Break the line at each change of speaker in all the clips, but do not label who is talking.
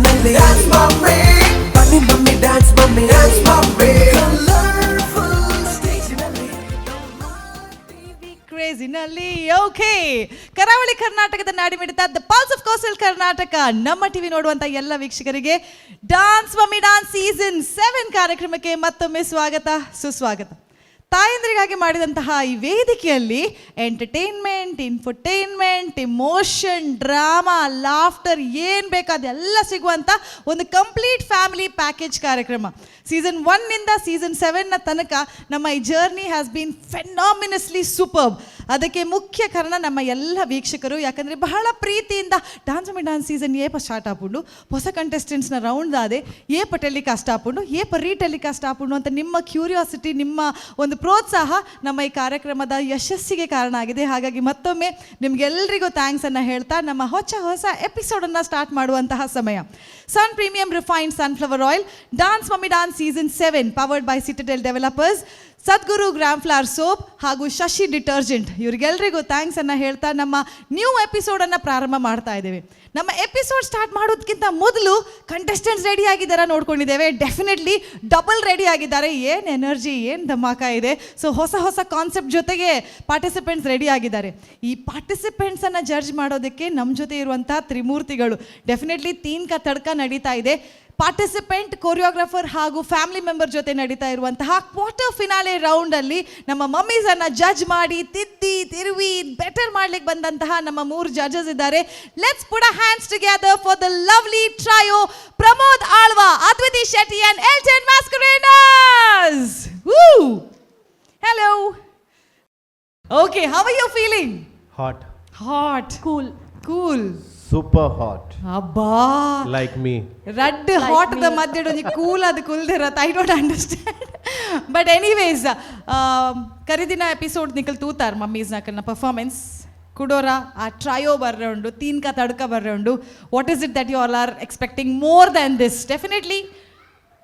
ಸ್ಟೇಜಿನಲ್ಲಿ dance mummy ಬನ್ನಿ mummy dance mummy dance mummy colourful ಸ್ಟೇಜಿನಲ್ಲಿ
ಕ್ರೇಜಿನಲ್ಲಿ ಓಕೆ ಕರಾವಳಿ ಕರ್ನಾಟಕದ ನಾಡಿಮಿಡಿತ the pulse of coastal Karnataka ನಮ್ಮ ಟಿವಿ ನೋಡುವಂತ ಎಲ್ಲ ವೀಕ್ಷಕರಿಗೆ ಡ್ಯಾನ್ಸ್ ಮಮ್ಮಿ ಡ್ಯಾನ್ಸ್ ಸೀಸನ್ 7 ಕಾರ್ಯಕ್ರಮಕ್ಕೆ ಮತ್ತೊಮ್ಮೆ ಸ್ವಾಗತ ಸುಸ್ವಾಗತ. ತಾಯಂದ್ರಿಗಾಗಿ ಮಾಡಿದಂತಹ ಈ ವೇದಿಕೆಯಲ್ಲಿ entertainment, infotainment, emotion, drama, laughter ಏನು ಬೇಕು ಅದೆಲ್ಲ ಸಿಗುವಂಥ ಒಂದು ಕಂಪ್ಲೀಟ್ ಫ್ಯಾಮಿಲಿ ಪ್ಯಾಕೇಜ್ ಕಾರ್ಯಕ್ರಮ. ಸೀಸನ್ 1ನಿಂದ ಸೀಸನ್ 7ನ ತನಕ ನಮ್ಮ ಈ journey has been phenomenally superb. ಅದಕ್ಕೆ ಮುಖ್ಯ ಕಾರಣ ನಮ್ಮ ಎಲ್ಲ ವೀಕ್ಷಕರು. ಯಾಕಂದರೆ ಬಹಳ ಪ್ರೀತಿಯಿಂದ ಡ್ಯಾನ್ಸ್ ಮಮ್ಮಿ ಡ್ಯಾನ್ಸ್ ಸೀಸನ್ ಏಪ ಸ್ಟಾರ್ಟ್ ಆಪುಂಡು, ಹೊಸ ಕಂಟೆಸ್ಟೆಂಟ್ಸ್ನ ರೌಂಡ್ ಆದೆ ಏಪ ಟೆಲಿಕಾಸ್ಟ್ ಆಪುಂಡು, ಏಪ ರೀಟೆಲಿಕಾಸ್ಟ್ ಆಪುಂಡು ಅಂತ ನಿಮ್ಮ ಕ್ಯೂರಿಯಾಸಿಟಿ, ನಿಮ್ಮ ಒಂದು ಪ್ರೋತ್ಸಾಹ ನಮ್ಮ ಈ ಕಾರ್ಯಕ್ರಮದ ಯಶಸ್ಸಿಗೆ ಕಾರಣ ಆಗಿದೆ. ಹಾಗಾಗಿ ಮತ್ತೊಮ್ಮೆ ನಿಮಗೆಲ್ಲರಿಗೂ ಥ್ಯಾಂಕ್ಸನ್ನು ಹೇಳ್ತಾ ನಮ್ಮ ಹೊಸ ಎಪಿಸೋಡನ್ನು ಸ್ಟಾರ್ಟ್ ಮಾಡುವಂತಹ ಸಮಯ. Sun premium refined sunflower oil, dance mummy dance season 7 powered by Citadel developers, Sadguru gram flower soap ಹಾಗೂ ಶಶಿ ಡಿಟರ್ಜೆಂಟ್, ಇವರಿಗೆಲ್ಲರಿಗೂ ಥ್ಯಾಂಕ್ಸನ್ನು ಹೇಳ್ತಾ ನಮ್ಮ ನ್ಯೂ ಎಪಿಸೋಡನ್ನು ಪ್ರಾರಂಭ ಮಾಡ್ತಾ ಇದ್ದೇವೆ. ನಮ್ಮ ಎಪಿಸೋಡ್ ಸ್ಟಾರ್ಟ್ ಮಾಡೋದಕ್ಕಿಂತ ಮೊದಲು ಕಂಟೆಸ್ಟೆಂಟ್ಸ್ ರೆಡಿ ಆಗಿದ್ದಾರೆ ನೋಡ್ಕೊಂಡಿದ್ದೇವೆ. ಡೆಫಿನೆಟ್ಲಿ ಡಬಲ್ ರೆಡಿ ಆಗಿದ್ದಾರೆ. ಏನು ಎನರ್ಜಿ, ಏನು ಧಮಾಕ ಇದೆ. ಸೊ ಹೊಸ ಕಾನ್ಸೆಪ್ಟ್ ಜೊತೆಗೆ ಪಾರ್ಟಿಸಿಪೆಂಟ್ಸ್ ರೆಡಿ ಆಗಿದ್ದಾರೆ. ಈ ಪಾರ್ಟಿಸಿಪೆಂಟ್ಸನ್ನು ಜಡ್ಜ್ ಮಾಡೋದಕ್ಕೆ ನಮ್ಮ ಜೊತೆ ಇರುವಂಥ ತ್ರಿಮೂರ್ತಿಗಳು. ಡೆಫಿನೆಟ್ಲಿ ತೀನ್ ಕಾ ತಡ್ಕ ನಡೀತಾ ಇದೆ. ಪಾರ್ಟಿಸಿಪೆಂಟ್, ಕೊರಿಯೋಗ್ರಾಫರ್ ಹಾಗೂ ಫ್ಯಾಮಿಲಿ ಮೆಂಬರ್ ಜೊತೆ ನಡೀತಾ ಇರುವಂತಹ ಕ್ವಾರ್ಟರ್ ಫಿನಾಲೆ ರೌಂಡಲ್ಲಿ ನಮ್ಮ ಮಮ್ಮೀಸನ್ನು ಜಡ್ಜ್ ಮಾಡಿ ತಿದ್ದಿ ತಿರುವಿ ಬೆಟರ್ ಮಾಡ್ಲಿಕ್ಕೆ ಬಂದಂತಹ ನಮ್ಮ 3 ಜಡ್ಜಸ್ ಇದ್ದಾರೆ. Let's put a hands together for the lovely trio Pramod Alva, Adviti Shetty and Elton Mascarenhas. Hello. Okay, how are you feeling? Hot. Cool.
Super hot.
Abba.
Like me.
Red hot the ಮಧ್ಯೆ ಒಂಜಿ ಕೂಲ್ ಅದು ಕುಲ್ದಿರತ್ತ. I don't understand. But anyways ಕರಿದಿನ episode ನಿಕಲ್ ತೂತಾರ್ mummies ನಾಕಲ್ನ performance ಕುಡೋರ ಆ ಟ್ರಯೋ ಬರ್ರೆ ಉಂಡು, ತೀನ್ ಕಾ ತಡ್ಕ ಬರ್ರೆ ಉಂಡು. What is it that you all are expecting more than this? Definitely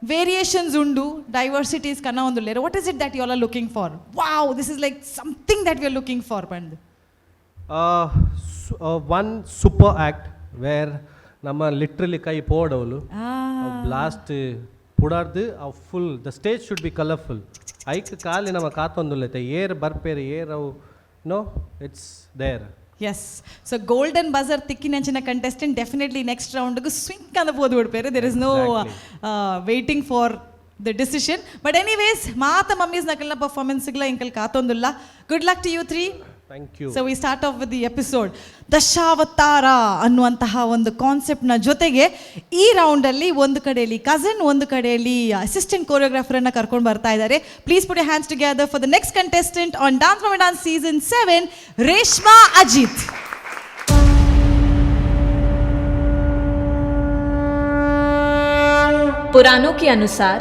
variations ಉಂಡು, ಡೈವರ್ಸಿಟೀಸ್ ಕನ್ನ ಒಂದು layer. What is it that you all are looking for? Wow, this is like something that we are looking for. ಬಂದು
one super act where ನಮ್ಮ literally ಕೈ ಪೋಡವಲು blast ಪುಡಾರ್ದು full the stage should be colourful. ಐಕ್ ಕಾಲಿ ನಮ್ಮ ಕಾತೊಂದುಲ್ಲೈತೆ ಏರ್ ಬರ್ಪೇರಿ ಏರ್ ಅವು no it's there.
Yes, so golden buzzer ತಿಕ್ಕಿನಂಚಿನ ಕಂಟೆಸ್ಟೆಂಟ್ ಡೆಫಿನೆಟ್ಲಿ ನೆಕ್ಸ್ಟ್ ರೌಂಡ್ಗೆ ಸ್ವಿಂಗ್ ಅಂತ ಬೋದು ಬಿಡ್ಪೇರೆ. There is no waiting for the decision. But anyways ಮಾತ ಮಮ್ಮೀಸ್ ನಕಲ್ನ ಪರ್ಫಾರ್ಮೆನ್ಸ್ಗಳ ಇಂಕಲ್ ಕಾತೊಂದುಲ್ಲ. Good luck to you 3.
Thank you.
So we start off with the episode. Dashavatara ಅನ್ನುವಂತಹ ಒಂದು ಕಾನ್ಸೆಪ್ಟ್ನ ಜೊತೆಗೆ ಈ ರೌಂಡಲ್ಲಿ ಒಂದು ಕಡೆಯಲ್ಲಿ ಕಸಿನ್, ಒಂದು ಕಡೆಯಲ್ಲಿ ಅಸಿಸ್ಟೆಂಟ್ ಕೊರಿಯೋಗ್ರಾಫರನ್ನು ಕರ್ಕೊಂಡು ಬರ್ತಾ ಇದ್ದಾರೆ. Please put your hands together for the next contestant on dance mummy dance season 7, Reshma Ajith.
पुराणों के अनुसार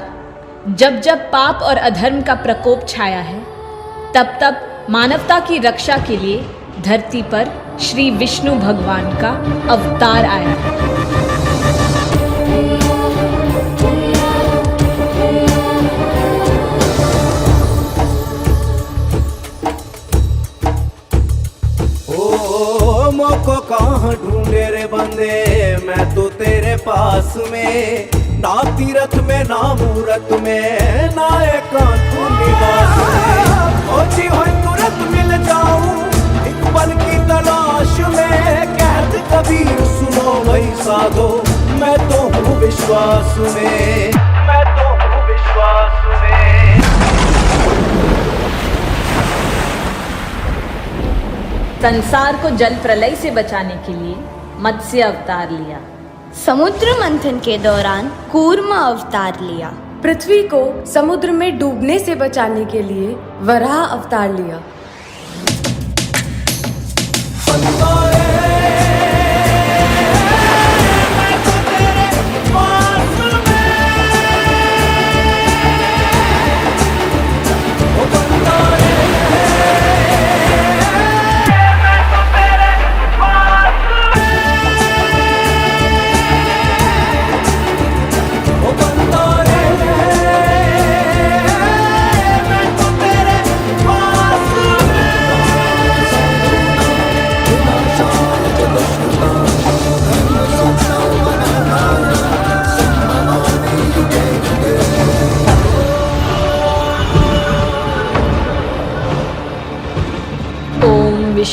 जब जब पाप और अधर्म का प्रकोप छाया है, तब तब मानवता की रक्षा के लिए धरती पर श्री विष्णु भगवान का अवतार आया है.
ओ मोको कहाँ ढूंढे रे बंदे, मैं तो तेरे पास में, ना तीरथ में ना मूरत में, ना एकांत निवास में, ओछी होई तुरंत मिल जाऊं एक पल की तलाश में, कहत कबीर सुनो भाई साधो, मैं तो हूँ विश्वास में, मैं तो हूँ विश्वास में.
संसार को जल प्रलय से बचाने के लिए मत्स्य अवतार लिया.
समुद्र मंथन के दौरान कूर्म अवतार लिया.
पृथ्वी को समुद्र में डूबने से बचाने के लिए वराह अवतार लिया.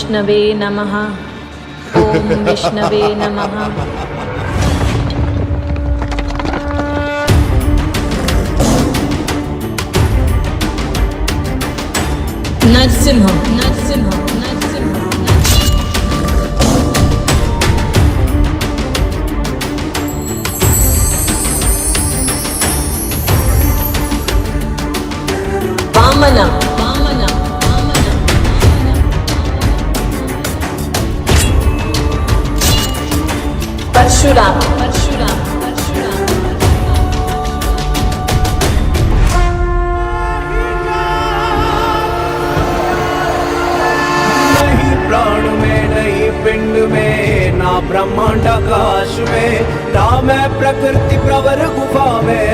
विष्णवे नमः। ओम विष्णवे नमः। नरसिंह नरसिंह नरसिंह। वामन वामन वामन। परशुराम परशुराम परशुराम।
नहीं प्राण में नहीं पिंड में ना ब्रह्मांड आकाश में ना मैं प्रकृति प्रवर गुफा में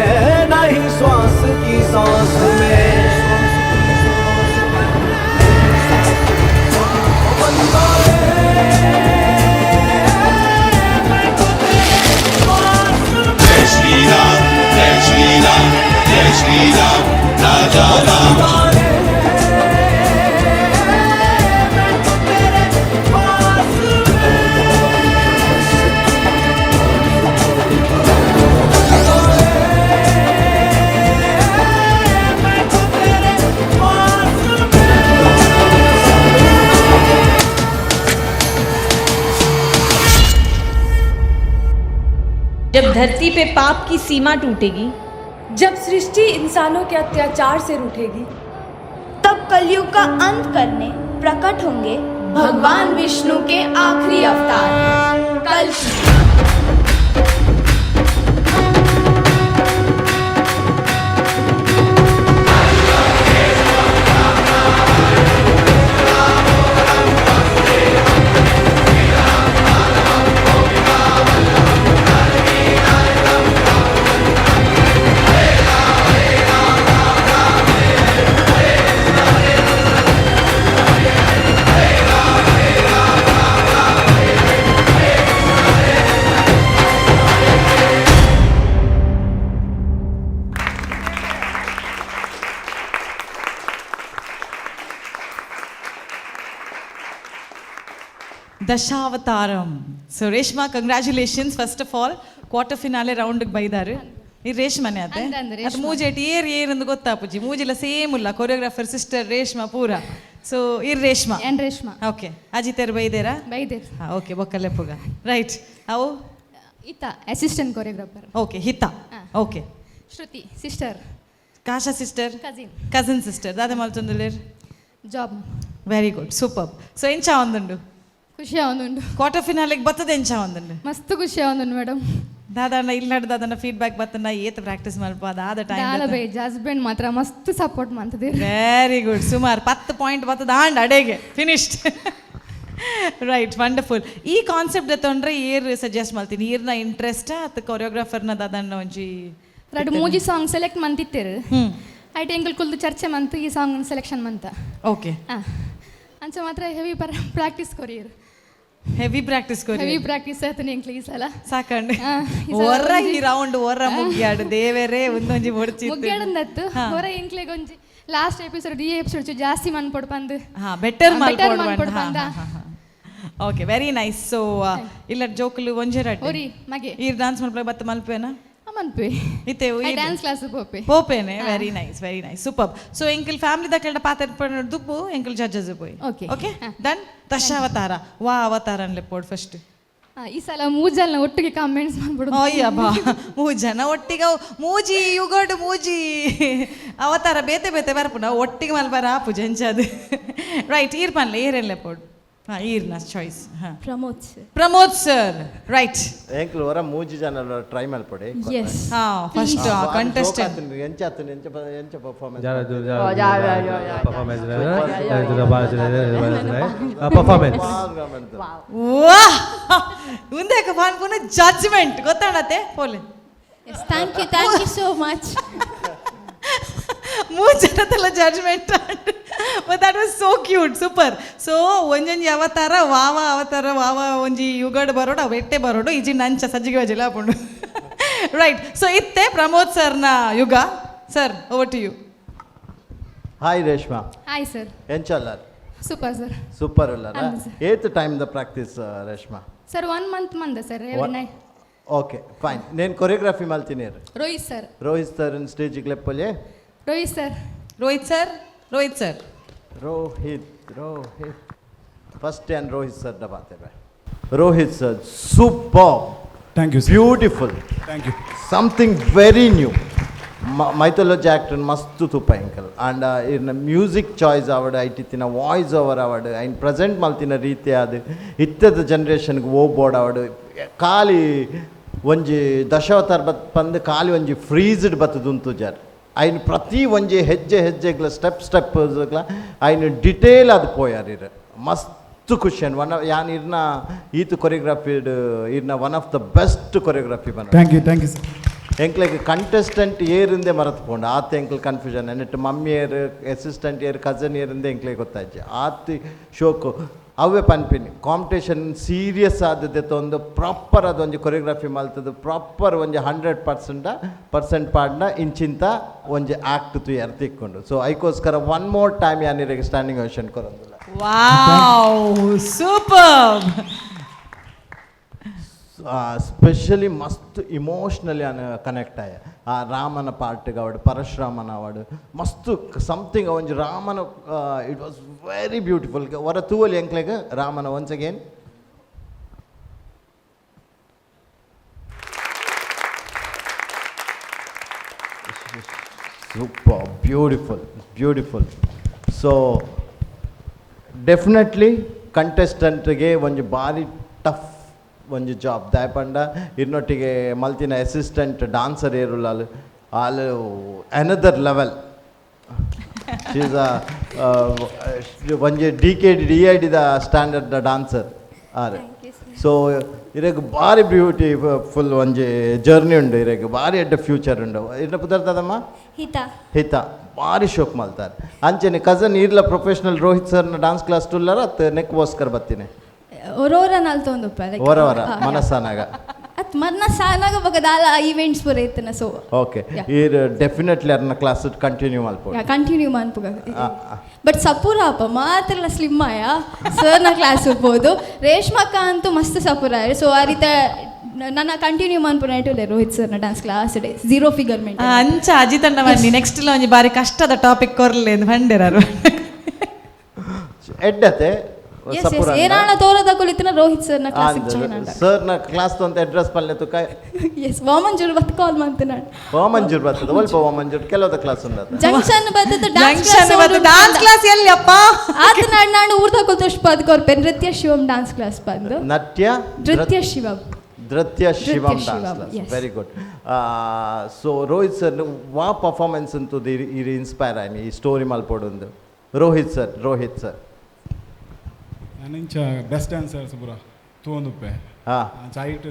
नहीं श्वास की सांस में
जय श्री राम जय श्री राम जय श्री राम राजा राम।
जब धरती पे पाप की सीमा टूटेगी,
जब सृष्टि इंसानों के अत्याचार से रूठेगी,
तब कलयुग का अंत करने प्रकट होंगे भगवान विष्णु के आखिरी अवतार कल्कि।
ದಶಾವತಾರಂ. So Reshma, congratulations first of all. Quarter finale ರೌಂಡ್ಗೆ ಬೈದಾರು ಈ ರೇಷ್ಮನೆ ಅತ್ತೆ ಅದು ಮೂಜೆಟ್ ಏರಂದು ಗೊತ್ತಾಪುಜಿ ಮೂಜಿಲ ಸೇಮ್ ಇಲ್ಲ ಕೊರಿಯೋಗ್ರಾಫರ್ ಸಿಸ್ಟರ್ ರೇಷ್ಮಾ ಪೂರ. ಸೊ ಇರ್ ರೇಷ್ಮಾ
ಆ್ಯಂಡ್ ರೇಷ್ಮಾ
ಓಕೆ ಅಜಿತೇರು ಬೈದೇರಾ
ಬೈದೇರ್
ಹಾಂ ಓಕೆ ಬೊಕ್ಕಲ್ಲೇ ಪುಗ ರೈಟ್. ಅವು
ಈತ ಅಸಿಸ್ಟೆಂಟ್ ಕೊರಿಯೋಗ್ರಾಫರ್.
ಓಕೆ ಹಿತ ಓಕೆ.
ಶ್ರುತಿ ಸಿಸ್ಟರ್.
ಕಾಶಾ ಸಿಸ್ಟರ್
ಕಜಿನ್
ಕಸಿನ್ ಸಿಸ್ಟರ್ ದಾದೆ ಮಲ್ತೊಂದುಲ್ಲೇರ್
job.
Very good super. So ಎಂಚ ಒಂದುಂಡು
ಖುಷಿ ಆವೊಂದುಂಡು
ಕ್ವಾರ್ಟರ್ ಫಿನಾಲೆಗೆ ಬರ್ತದೆ ಎಂಚ ಒಂದುಂಡು
ಮಸ್ತ್ ಖುಷಿ ಆವೊಂದುಂಡು ಮೇಡಮ್.
ದಾದನ ಇಲ್ಲಿ ನಡೆದ ಅದನ್ನ ಫೀಡ್ಬ್ಯಾಕ್ ಬತ್ತನ ಏತ್ ಪ್ರಾಕ್ಟೀಸ್ ಮಲ್ಪ ಅದಾದ
ದಾಲ
ಟೈಮ್
ಬೇಜ್ ಹಸ್ಬೆಂಡ್ ಮಾತ್ರ ಮಸ್ತ್ ಸಪೋರ್ಟ್ ಮಾಡ್ತದೆ.
Very good. ಸುಮಾರು 10 ಪಾಯಿಂಟ್ ಬರ್ತದ ಆಂಡ್ ಅಡೆಗೆ ಫಿನಿಶ್ಡ್. Right wonderful. ಈ ಕಾನ್ಸೆಪ್ಟ್ ತೊಂದ್ರೆ ಏರ್ ಸಜೆಸ್ಟ್ ಮಾಡ್ತೀನಿ ಈರ್ನ ಇಂಟ್ರೆಸ್ಟ್ ಅತ್ ಕೊರಿಯೋಗ್ರಾಫರ್ನ ದಾದನ್ನ ಒಂಜಿ
ಎರಡು ಮೂಜಿ ಸಾಂಗ್ ಸೆಲೆಕ್ಟ್ ಮಂತಿತ್ತೇರು ಐಟ್ ಎಂಕಲ್ ಕುಲ್ದು ಚರ್ಚೆ ಮಂತ್ ಈ ಸಾಂಗ್ ಸೆಲೆಕ್ಷನ್ ಮಂತ.
ಓಕೆ
ಅಂಚ ಮಾತ್ರ ಹೆವಿ ಪ್ರಾಕ್ಟೀಸ್ ಕೊರಿಯರು.
ಹೆವಿ ಪ್ರಾಕ್ಟೀಸ್ ಕೊರಿ
ಹೆವಿ ಪ್ರಾಕ್ಟೀಸ್ ಆಯ್ತು ಎಂಕ್ಲಿ ಈ ಸಲ
ಸಾಕಂಡು ಒರ್ರ ಈ ರೌಂಡ್ ಒರ್ರ ಮುಗ್ಗ್ಯಾಡು ದೇವೇರೇ ಒಂದೊಂಜಿ ಹೊಡ್ಚಿ
ಮುಗ್ಗ್ಯಾಡಂದತ್ತು ಹೊರ ಎಂಕ್ಲೆಗ್ ಒಂಜಿ ಲಾಸ್ಟ್ ಎಪಿಸೋಡ್ ಈ ಎಪಿಸೋಡ್ ಜಾಸ್ತಿ ಮನ್ಪೊಡ್ ಬಂದು
ಹಾ ಬೆಟರ್
ಮನ್ಪೊಡ್ ಬಂದ.
Okay very nice. ಸೊ ಇಲ್ಲ ಜೋಕುಲು ಒಂಜೆರಡ್
ಓರಿ ಮಗೆ
ಈ ಡಾನ್ಸ್ ಮಲ್ಪೆ ಬತ್ತ ಮಲ್ಪೇನಾ
ಮನ್ಪೆ
ಇತ್ತೆ
ಡ್ಯಾನ್ಸ್ ಕ್ಲಾಸ್ ಪೋಪೆ
ಪೋಪೇನೆ. Very nice super. ಸೊ ಎಂಕಲ್ ಫ್ಯಾಮಿಲಿ ದಕ್ಕೆಲ್ಲ ಪಾತ್ರ ದುಪ್ಪು ಎಂಕಲ್ ಜಡ್ಜಸ್ ಪೋಯ್.
Okay
okay done. ದಶಾವತಾರ ವಾ ಅವತಾರ ಅನ್ಲೆ ಪೋಡ್ ಫಸ್ಟ್
ಈ ಸಲ ಮೂಜಲ್ನ ಒಟ್ಟಿಗೆ ಕಾಮೆಂಟ್ಸ್ ಮಾಡ್ಬಿಡು.
ಅಯ್ಯ ಬಾ ಮೂಜನ ಒಟ್ಟಿಗೆ ಮೂಜಿ ಯುಗೋಡು ಮೂಜಿ ಅವತಾರ ಬೇತೆ ಬೇತೆ ಬರ್ಪುನ ಒಟ್ಟಿಗೆ ಮಲ್ಬಾರ ಆಪು ಜಂಚದು. ರೈಟ್ ಈರ್ ಪನ್ಲೆ ಏರೆಲ್ಲ ಪೋಡ್ ಹಾಂ ಈರ್ನ ಚಾಯ್ಸ್. ಹಾಂ ಪ್ರಮೋದ್ ಸರ್ ರೈಟ್.
ಎಂಕ್ಲು ವರ ಮೂಜಿ ಜನ ಟ್ರೈ ಮಲ್ಪಡೆ.
ಎಸ್
ಹಾಂ ಫಸ್ಟ್ ಕಂಟೆಸ್ಟೆಂಟ್
ಎಂಚ ಪರ್ಫಾರ್ಮೆನ್ಸ್
ಪರ್ಫಾರ್ಮೆನ್ಸ್
ವಾ ಮುಂದೆ ಪುನಃ ಜಡ್ಜ್ಮೆಂಟ್ ಗೊತ್ತಾಡತ್ತೆ ಪೋಲೆ.
Thank you so much.
ಮೂರು ಜನದಲ್ಲ judgement but that was so cute super. So ಒಂಜೊಂಜಿ ಅವತಾರ ವಾವ ಅವತಾರ ವಾವ ಒಂಜಿ ಯುಗಡ್ ಬರೋಡು ಅವು ಎಟ್ಟೆ ಬರೋಡು ಈಜಿ ನಂಚ ಸಜ್ಜಿಗೆ ವಜಿಲ್ಲ ಹಾಕೊಂಡು. ರೈಟ್. ಸೊ ಇತ್ತೆ ಪ್ರಮೋದ್ ಸರ್ನ ಯುಗ. Sir over to you.
Hi Reshma.
Hi sir.
ಎಂಚಲ್ಲರ್
ಸೂಪರ್ ಸರ್.
ಸೂಪರ್ ಅಲ್ಲ
ಹೌದು sir.
ಏತ್ ಟೈಮ್ ದ ಪ್ರಾಕ್ಟೀಸ್ ರೇಷ್ಮಾ?
ಸರ್ 1 ಮಂತ್ ಮಂದ sir every night.
Okay fine. నేను ಕೊರಿಯೋಗ್ರಫಿ ಮಾಡ್ತೀನಿ.
ರೋಹಿತ್ ಸರ್.
ರೋಹಿತ್ ಸರ್ ಸ್ಟೇಜಿಗೆ ಲೆಪ್ಪಲ್ಲಿ.
Rohit sir.
Rohit sir. Rohit sir.
Rohit first and Rohit sir दबाते हैं. Rohit sir super.
Thank you.
Beautiful.
Thank you.
Something very new. mythology actor मस्त तुप uncle and in music choice आवड ಐಟಿನ voice over आवड and present ಮಲ್ತಿನ ರೀತಿ ಅದು ಇತ್ತದ ಜನರೇಷನ್ ಗೆ ಓಬೋರ್ಡ್ आवड ಖಾಲಿ ಒಂಜಿ ದಶಾವತಾರ ಬಂದು ಖಾಲಿ ಒಂಜಿ ಫ್ರೀಜ್ಡ್ ಬತ್ತದುಂತು ಜರ್ ఆయన ಪ್ರತಿ ಒಂಜಿ ಹೆಜ್ಜೆ ಹೆಜ್ಜೆಗಳ ಸ್ಟೆಪ್ ఆయన ಡಿಟೇಲ್ ಅದು ಪೋಯಾರಿರ ಮಸ್ತ್ ಖುಷಿ ಒನ್ ಯಾನ್ ಇರ್ನ ಈತ್ ಕೊರಿಯೋಗ್ರಫಿಡ್ ಇರ್ನ one of the best choreography ಬನ.
Thank you sir.
ಎಂಕ್ಲೆಗ್ ಕಂಟೆಸ್ಟೆಂಟ್ ಏರಿಂದೆ ಮರೆತುಕೊಂಡು ಆತ ಎಂಕ್ಲ್ ಕನ್ಫ್ಯೂಷನ್ ನೆಟ್ಟು ಮಮ್ಮಿ ಏರು ಅಸಿಸ್ಟೆಂಟ್ ಏರು ಕಸನ್ ಏರಿಂದೆ ಎಂಕ್ಲೆಗ್ ಗೊತ್ತಾಯ್ತು ಆತ ಶೋಕು ಅವೇ ಪನ್ಪಿನಿ ಕಾಂಪಿಟೇಷನ್ ಸೀರಿಯಸ್ ಆದದ್ದು ಒಂದು ಪ್ರಾಪರ್ ಅದೊಂದು ಕೊರಿಯೋಗ್ರಫಿ ಮಲ್ತದ್ದು ಪ್ರಾಪರ್ ಒಂದು 100% ಪಾಡ್ನ ಇಂಚಿಂತ ಒಂದು ಆ್ಯಕ್ಟ್ ತುಯಾರು ತಿಕ್ಕೊಂಡು ಸೊ ಐಕೋಸ್ಕರ ಒನ್ ಮೋರ್ ಟೈಮ್ ಯಾನಿರಿಗೆ ಸ್ಟ್ಯಾಂಡಿಂಗ್ ಓಷನ್ ಕೊರೋದಿಲ್ಲ.
Wow super.
ಸ್ಪೆಷಲಿ ಮಸ್ತ್ ಇಮೋಷ್ನಲಿ ಕನೆಕ್ಟ್ ಆಯ ಆ ರಾಮನ ಪಾರ್ಟ್ಗೆ ಅವಡು ಪರಶುರಾಮನ ಅವಡು ಮಸ್ತ್ ಸಮಥಿಂಗ್ ಒಂಜಿ ರಾಮನ ಇಟ್ ವಾಸ್ ವೆರಿ ಬ್ಯೂಟಿಫುಲ್. ಹೊರ ತೂವಲ್ಲಿ ಎಂಕ್ಲೆಗೆ ರಾಮನ once again super beautiful. So definitely ಕಂಟೆಸ್ಟೆಂಟ್ಗೆ ಒಂದು ಭಾರಿ ಟಫ್ ಒಂದು ಜಾಬ್ ದಾಯಪಂಡ ಇನ್ನೊಟ್ಟಿಗೆ ಮಲ್ತಿನ ಅಸಿಸ್ಟೆಂಟ್ ಡಾನ್ಸರ್ ಏರುಲ್ಲ ಆಲು ಅನದರ್ ಲೆವೆಲ್. ಶೀಸ್ ಒಂಜಿ DID ಸ್ಟ್ಯಾಂಡರ್ಡ್ ಡಾನ್ಸರ್ ಆರೆ. ಸೊ ಇರಗೆ ಭಾರಿ ಬ್ಯೂಟಿಫುಲ್ ಒಂಜಿ ಜರ್ನಿ ಉಂಡು ಇರಗೆ ಭಾರಿ ಎಡ್ಡ ಫ್ಯೂಚರ್ ಉಂಡು. ಇನ್ನ ಪುದರ್ತದಮ್ಮ ಹಿತ ಭಾರಿ ಶೋಕ್ ಮಲ್ತಾರೆ ಅಂಚೆನೆ ಕಸನ್ ಇರ್ಲ ಪ್ರೊಫೆಷನಲ್ ರೋಹಿತ್ ಸರ್ನ ಡಾನ್ಸ್ ಕ್ಲಾಸ್ ಟುಲ್ಲರ ಅತ್ ನೆಕ್ಕೋಸ್ಕರ ಬತ್ತೀನಿ ಹೊರವರ ಮನಸ್ಸಾನಾಗ
ಅತ್ ಮನಸ್ಸಾನಾಗ ಬಗದಾಲ ಈವೆಂಟ್ಸ್ ಬರೈತನ ಸೊ
ಓಕೆ ಈರ್ ಡೆಫಿನೆಟ್ಲಿ ಅರ್ನ ಕ್ಲಾಸ್ ಕಂಟಿನ್ಯೂ ಮಲ್ಪೋ
ಕಂಟಿನ್ಯೂ ಮನ್ಪುಗ ಬಟ್ ಸಪೂರ ಅಪ್ಪ ಮಾತ್ರ ಸ್ಲಿಮ್ ಆಯ ಸರ್ನ ಕ್ಲಾಸ್ ಹೋಗ್ಬೋದು. ರೇಷ್ಮಕ್ಕ ಅಂತೂ ಮಸ್ತ್ ಸಪೂರ ಸೊ ಆ ರೀತಿ ನನ್ನ ಕಂಟಿನ್ಯೂ ಮನ್ಪುನ ಇಟ್ಟಿಲ್ಲ ರೋಹಿತ್ ಸರ್ನ ಡಾನ್ಸ್ ಕ್ಲಾಸ್ ಡೇ 0 ಫಿಗರ್ ಮೆಂಟ್
ಅಂಚ ಅಜಿತಣ್ಣ ಬನ್ನಿ ನೆಕ್ಸ್ಟ್ ಒಂಜಿ ಬಾರಿ ಕಷ್ಟದ ಟಾಪಿಕ್ ಕೊರ್ಲೆ ಬಂದಿರಾರು
ಎಡ್ಡತೆ
ಏನಾಣ ತೋರದ ಕುಳಿತನ ರೋಹಿತ್ ಸರ್ನ ಕ್ಲಾಸ್
ಸರ್ನ ಕ್ಲಾಸ್ ಅಂತ ಅಡ್ರೆಸ್ ಪಲ್ಲೆ ತುಕ
ಎಸ್ ವಾಮಂಜೂರ್ ಬತ್ ಕಾಲ್ ಮಾಡ್ತೀನಿ
ವಾಮಂಜೂರ್ ಬರ್ತದ ಒಲ್ಪ ವಾಮಂಜೂರ್ ಕೆಲವದ ಕ್ಲಾಸ್ ಉಂಟದ
ಜಂಕ್ಷನ್ ಬರ್ತದ
ಡಾನ್ಸ್ ಕ್ಲಾಸ್ ಎಲ್ಲಿ ಅಪ್ಪ
ಆತ ನಾನು ಊರ್ದ ಕುಲ್ತೋಷ್ ಪಾದ್ಕೋರ್ ಪೆ ನೃತ್ಯ ಶಿವಂ ಡಾನ್ಸ್ ಕ್ಲಾಸ್ ಬಂದು Nritya Shivam
dance very good. So Rohit sir ವಾ ಪರ್ಫಾರ್ಮೆನ್ಸ್ ಅಂತೂ ಇದು ಇನ್ಸ್ಪೈರ್ ಆಯ್ನಿ ಈ ಸ್ಟೋರಿ ಮಲ್ಪೊಡು ರೋಹಿತ್ ಸರ್
ನಂಚ ಬೆಸ್ಟ್ ಡ್ಯಾನ್ಸರ್ಸ್ ಪೂರ ತೂಂದುಪ್ಪೆ ಚೈಟ್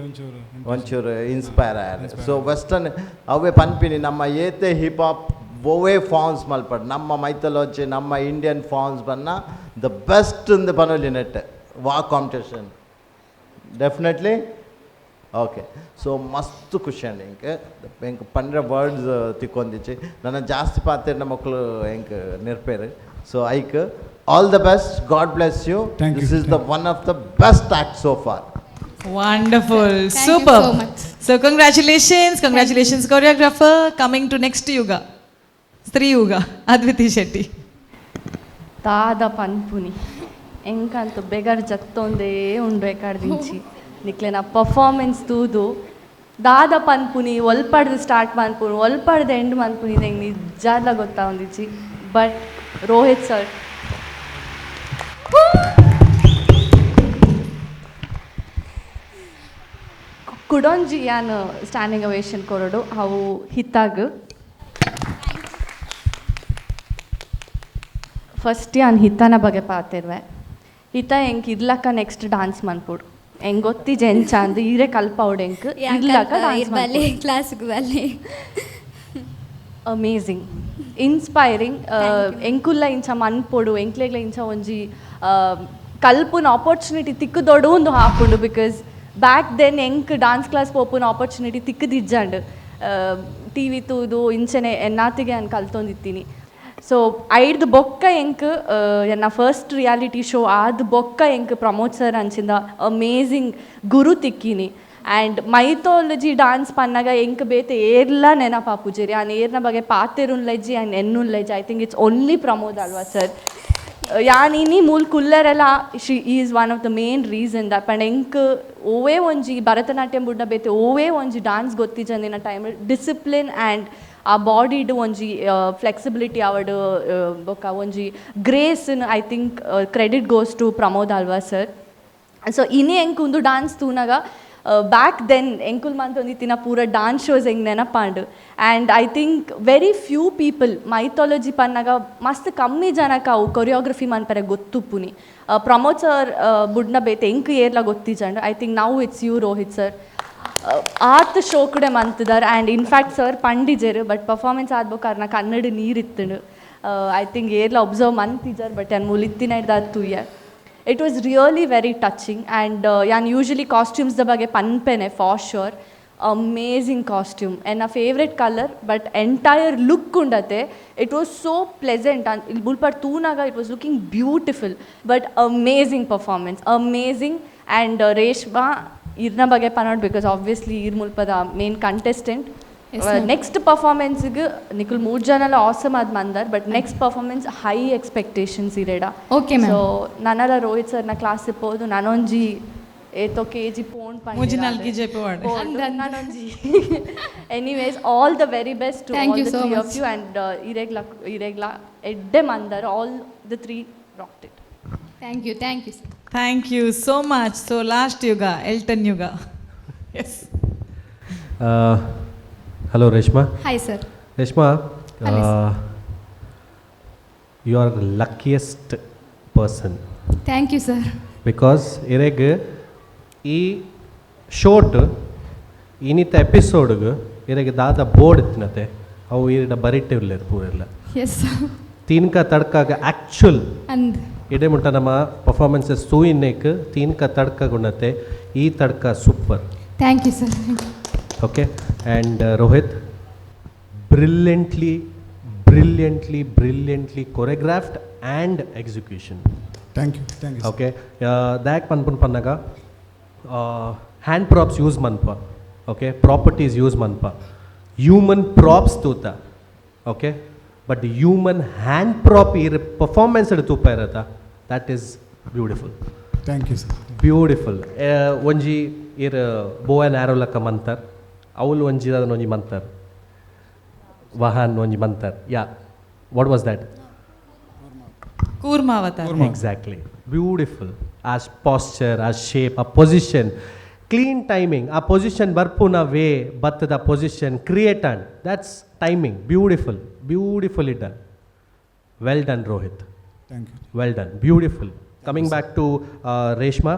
ಒಂಚೂರು ಇನ್ಸ್ಪೈರ್ ಆಯ್ಯಾರ. ಸೊ ವೆಸ್ಟರ್ನ್ ಅವೇ ಪನ್ಪಿನಿ ನಮ್ಮ ಏತೆ ಹಿಪ್ ಹಾಪ್ ಓವೇ ಫಾರ್ಮ್ಸ್ ಮಲ್ಪಡ್ ನಮ್ಮ ಮೈಥಾಲಜಿ ನಮ್ಮ ಇಂಡಿಯನ್ ಫಾರ್ಮ್ಸ್ ಬನ್ನ ದ ಬೆಸ್ಟ್ ಇಂದ ಪನೋಲಿ ನೆಟ್ ವಾ ಕಾಂಪಿಟೇಷನ್ ಡೆಫಿನೆಟ್ಲಿ ಓಕೆ. ಸೊ ಮಸ್ತ್ ಖುಷಿ ಅಂడి ಎಂಕ್ ಪಂಡ್ರೆ ವರ್ಡ್ಸ್ ತಿಕ್ಕೊಂದಿಚ್ಚಿ ನನ್ನ ಜಾಸ್ತಿ ಪಾತ್ರೆ ಮಕ್ಕಳು ಎಂಕ್ ನೆರ್ಪೇರು. ಸೊ ಐಕ್ all the best, God bless you. This is the one of the best acts so far.
Wonderful. Super.
You so much.
So congratulations choreographer. Coming to next yuga, Stri Yuga, Adviti Shetty.
Tada panpuni enkantu begar jattonde undu ekadinchi niklena performance tudu ದಾದ ಪನ್ಪುನಿ ಒಲ್ಪಡ್ದು start ಮಾಡ್ಪುನಿ ಒಲ್ಪಡ್ದು end ಮಾಡ್ಪುನಿ ನಂಗೆ ನಿಜಾದ ಗೊತ್ತಾ ಒಂದಿಚ್ಚಿ. But Rohit sir ಕುಡೊಂಜಿ ಯಾನು standing ಅವೇಷನ್ ಕೊರಡು ಅವು ಹಿತ್ತಾಗ first ಯಾನು ಹಿತ್ತನ ಬಗ್ಗೆ ಪಾತಿರ್ವೆ. ಹಿತ ಎಂಕ್ ಇರ್ಲಕ್ಕ ನೆಕ್ಸ್ಟ್ ಡಾನ್ಸ್ ಮನ್ಪುಡು ಹೆಂಗೆ ಗೊತ್ತಿಜೆ ಎಂಚ ಅಂದು ಈರೆ ಕಲ್ಪ ಅವಡು ಎಂಕ್ ಇರ್ಲಕ್ಕ
ಕ್ಲಾಸ್ಗೆ
ಅಮೇಝಿಂಗ್ ಇನ್ಸ್ಪೈರಿಂಗ್ ಎಂಕುಲ್ಲ ಇಂಚ ಮನ್ಪೊಡು ಎಂಕ್ಲೆಗ್ಲ ಇಂಚ ಒಂಜಿ ಕಲ್ಪುನ ಆಪರ್ಚುನಿಟಿ ತಿಕ್ಕುದೊಡು ಒಂದು ಹಾಪುಂಡು. ಬಿಕಾಸ್ ಬ್ಯಾಕ್ ದೆನ್ ಎಂಕ್ ಡಾನ್ಸ್ ಕ್ಲಾಸ್ ಪೋಪುನ ಆಪರ್ಚುನಿಟಿ ತಿಕ್ಕದಿಜ್ಜಂಡು ಟಿ ವಿ ತೂದು ಇಂಚನೆ ಎನ್ನಾತಿಗೆ ನಾನು ಕಲ್ತೊಂದಿತ್ತೀನಿ. ಸೊ ಐದು ಬೊಕ್ಕ ಎಂಕ್ ಎನ್ನ ಫಸ್ಟ್ ರಿಯಾಲಿಟಿ ಶೋ ಆದ ಬೊಕ್ಕ ಎಂಕ್ ಪ್ರಮೋದ್ ಸರ್ ಅಂಚಿಂದ ಅಮೇಝಿಂಗ್ ಗುರು ತಿಕ್ಕಿನಿ ಆ್ಯಂಡ್ ಮೈಥಾಲಜಿ ಡಾನ್ಸ್ ಪನ್ನಗ ಎಂಕ್ ಬೇತೆ ಏರ್ಲ ನೆನಪಾಪುಜೇರಿ ಆನ್ ಏರ್ನ ಬಗ್ಗೆ ಪಾತೆರುನ್ಲೆಜ್ಜಿ ಆ್ಯಂಡ್ ಎನ್ನುನ್ಲೆಜ್ಜಿ I think it's only Pramod Alva sir ಯಾನಿನಿ ಮೂಲ್ ಕುಲ್ಲರೆಲ್ಲ she is one of the main reason that ಪಂಡ್ ಎಂಕ್ ಓವೇ ಒಂಜಿ ಭರತನಾಟ್ಯಂ ಬುಡ್ಡ ಬೇತೆ ಓವೇ ಒಂಜಿ ಡಾನ್ಸ್ ಗೊತ್ತಿಜಂದಿನ ಟೈಮ್ ಡಿಸಿಪ್ಲಿನ್ ಆ್ಯಂಡ್ ಆ ಬಾಡಿಡ್ ಒಂಜಿ ಫ್ಲೆಕ್ಸಿಬಿಲಿಟಿ ಅವಡ್ ಬೊಕ್ಕ ಒಂಜಿ grace I think credit goes to Pramod Alva sir so ಇನ್ನೇ ಎಂಕ್ ಉಂದು ಡಾನ್ಸ್ ತೂನಾಗ ಬ್ಯಾಕ್ ದೆನ್ ಎಂಕುಲ್ ಮಂತೊಂದಿತ್ತಿನ ಪೂರ ಡಾನ್ಸ್ ಶೋಸ್ ಹೆಂಗೆ ನೆನಪಾಂಡು and I think very few people mythology ಪನ್ನಾಗ ಮಸ್ತ್ ಕಮ್ಮಿ ಜನಕ್ಕೆ ಅವು ಕೊರಿಯೋಗ್ರಫಿ ಮನ್ಪರೆ ಗೊತ್ತುಪ್ಪುನಿ ಪ್ರಮೋದ್ ಸರ್ ಬುಡ್ನ ಬೇತೆ ಎಂಕ್ ಏರ್ಲ ಗೊತ್ತಿಜಂಡು I think now it's you Rohit sir ಆತ್ ಶೋ ಕೂಡ ಮಂತಿದಾರೆ ಆ್ಯಂಡ್ ಇನ್ಫ್ಯಾಕ್ಟ್ ಸರ್ ಪಂಡಿಜರು ಬಟ್ ಪರ್ಫಾರ್ಮೆನ್ಸ್ ಆದ್ಬೇಕಾದ್ರೆ ನಾ ಕನ್ನಡ ನೀರಿತ್ತನು ಐ ಥಿಂಕ್ ಏರ್ಲ ಒಬ್ಸರ್ವ್ ಮಂತಿಜರ್ ಬಟ್ ನಾನು ಮುಲಿತ್ತಿನ ಹಿಡ್ದು ತೂಯ it was really very touching and ಯಾನ್ ಯೂಶ್ವಲಿ ಕಾಸ್ಟ್ಯೂಮ್ಸ್ದ ಬಗ್ಗೆ ಪನ್ಪೆನೆ for sure amazing costume and ನಾ favourite colour but entire look ಉಂಡತೆ ಇಟ್ ವಾಸ್ ಸೋ ಪ್ಲೆಸೆಂಟ್ ಇಲ್ಲಿ ಬುಲ್ಪಡ್ ತೂನಾಗ it was looking beautiful but amazing performance amazing and Reshma ಇರ್ನ ಬಗ್ಗೆ ಪನ್ನೋಡ್ ಬಿಕಾಸ್ ಆಬ್ವಿಯಸ್ಲಿ ಇರ್ ಮುಲ್ಪದ ಮೇನ್ ಕಂಟೆಸ್ಟೆಂಟ್ ನೆಕ್ಸ್ಟ್ ಪರ್ಫಾರ್ಮೆನ್ಸ್ಗೆ ನಿಖಿಲ್ 3 ಜನ ಆಸಮ್ ಆದ್ ಮಂದಾರ್ but next performance high expectations ಇರೇಡ
ಓಕೆ
ಸೊ ನನ್ನಲ್ಲ ರೋಹಿತ್ ಸರ್ನ ಕ್ಲಾಸ್ ಇಪ್ಪೋದು ನಾನೊಂಜಿ ಏತೋ ಕೆಜಿ ಪೋಣ್ ನಾನೊಂಜಿ anyways all the very best to all the three of you and ಇರೆಗ್ಲ ಎಡ್ಡೆ ಮಂದಾರ್ all the three rocked it
thank you sir
thank you so much. So last Yuga Elton Yuga. Yes
hello Reshma.
Hi sir.
Reshma, you are luckiest person.
Thank you sir.
Because ಇರೆಗೆ ಈ ಶೋಟ್ ಇನ್ನಿತ ಎಪಿಸೋಡ್ಗೆ ಇರೆಗೆ ದಾದ board ಇತ್ತಿನತೆ ಅವು ಇರಡ ಬರಿಟ್ಟಿರ್ಲೇರು ಪೂರೆಲ್ಲ.
S.
ತೀನ್ಕ ತಡ್ಕಾಗ actual
ಅಂದ್
ಇಡೇ ಮುಟ್ಟ ನಮ್ಮ ಪರ್ಫಾರ್ಮೆನ್ಸಸ್ ತೂಯಿನ್ನೇಕ್ ತೀನ್ಕ ತಡ್ಕ ಗುಣತೆ ಈ ತಡ್ಕ super.
Thank you sir.
Okay. And Rohit, brilliantly choreographed and execution.
Thank you.
Okay. ದ್ಯಾಕ್ ಪನ್ಪುನ್ ಪನ್ನಾಗ ಹ್ಯಾಂಡ್ ಪ್ರಾಪ್ಸ್ ಯೂಸ್ ಮನ್ಪ. ಓಕೆ. ಪ್ರಾಪರ್ಟೀಸ್ ಯೂಸ್ ಮನ್ಪ. ಹ್ಯೂಮನ್ ಪ್ರಾಪ್ಸ್ ತೂತ. Okay. But human hand prop ಇರ್ ಪರ್ಫಾರ್ಮೆನ್ಸ್ ತೂಪ ಇರತ್ತ that is beautiful.
Thank you sir.
Beautiful. ಒಂಜಿ ಇರ್ ಬೋ ಆ್ಯಂಡ್ ಆ್ಯರೋ ಲಕ್ಕ ಮಂತಾರ್, ಅವಳು ಒಂಜಿ ಅದನ್ನ ಒಂಜಿ ಮಂತಾರ್, ವಾಹನ್ ಒಂಜಿ ಮಂತಾರ್. Yeah, what was that?
Kurmavatara.
Exactly. Beautiful. ಆ ಪಾಸ್ಚರ್, ಆ ಶೇಪ್, ಆ ಪೊಸಿಷನ್, ಕ್ಲೀನ್ ಟೈಮಿಂಗ್. ಆ ಪೊಸಿಷನ್ ಬರ್ಪುನ ವೇ ಬತ್ತದ position create and that's timing. Beautifully done. Well done Rohit.
Thank you.
Well done. Beautiful. Coming back to Reshma,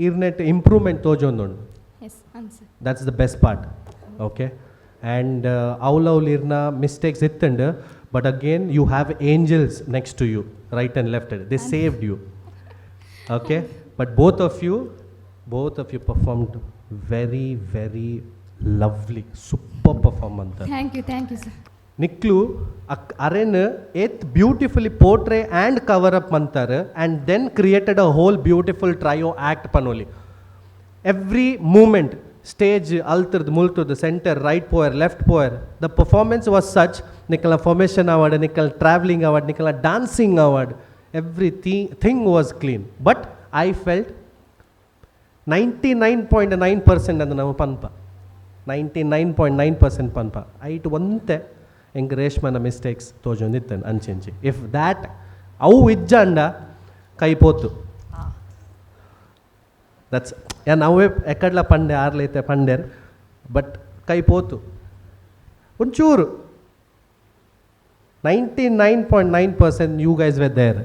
ಇರ್ನೆಟ್ ಇಂಪ್ರೂವ್ಮೆಂಟ್ ತೋಜೊಂದುಂಡು.
Yes answer.
That's the best part. Okay. And ಅವಲವ್ಲು ಇರ್ನ mistakes ಇತ್ತಂಡು, but again you have angels next to you, right and left. They saved you. Okay. But both of you performed very lovely. Super perform ಅಂತ.
Thank you sir.
ನಿಕ್ಲು ಅರೆನ್ ಏತ್ beautifully portray and cover up ಅಂತಾರೆ and then created a whole beautiful trio act ಪನೋಲಿ. Every moment stage ಅಲ್ತರ್ದು ಮುಲ್ತದ್ದು center right ಪೋಯರ್ left ಪೋಯರ್ ದ ಪರ್ಫಾರ್ಮೆನ್ಸ್ ವಾಸ್ ಸಚ್. ನಿಕ್ಕಲ ಫಾರ್ಮೇಷನ್ ಅವಾರ್ಡ್, ನಿಕ್ಕಲ ಟ್ರಾವೆಲಿಂಗ್ ಅವಾರ್ಡ್, ನಿಕ್ಕಲ dancing award, everything was clean. But I felt 99.9% ಅದು ನಾವು ಪನ್ಪ 99.9% ಪನ್ಪ ಐಟ್ ಒಂತೆ ಹೆಂಗೆ ರೇಷ್ಮನ ಮಿಸ್ಟೇಕ್ಸ್ ತೋಜೊಂದಿತ್ತೇನೆ ಅಂಚೆಂಚಿ. ಇಫ್ ದ್ಯಾಟ್ ಅವು ಇಜ್ಜಂಡ ಕೈ ಪೋತು ದಟ್ಸ್ ನಾವೇ ಎಕ್ಕಡ್ಲ ಪಂಡೆ ಆರ್ಲೈತೆ ಪಂಡೆರ್ ಬಟ್ ಕೈ ಪೋತು ಒಂಚೂರು. 99.9% you guys were there.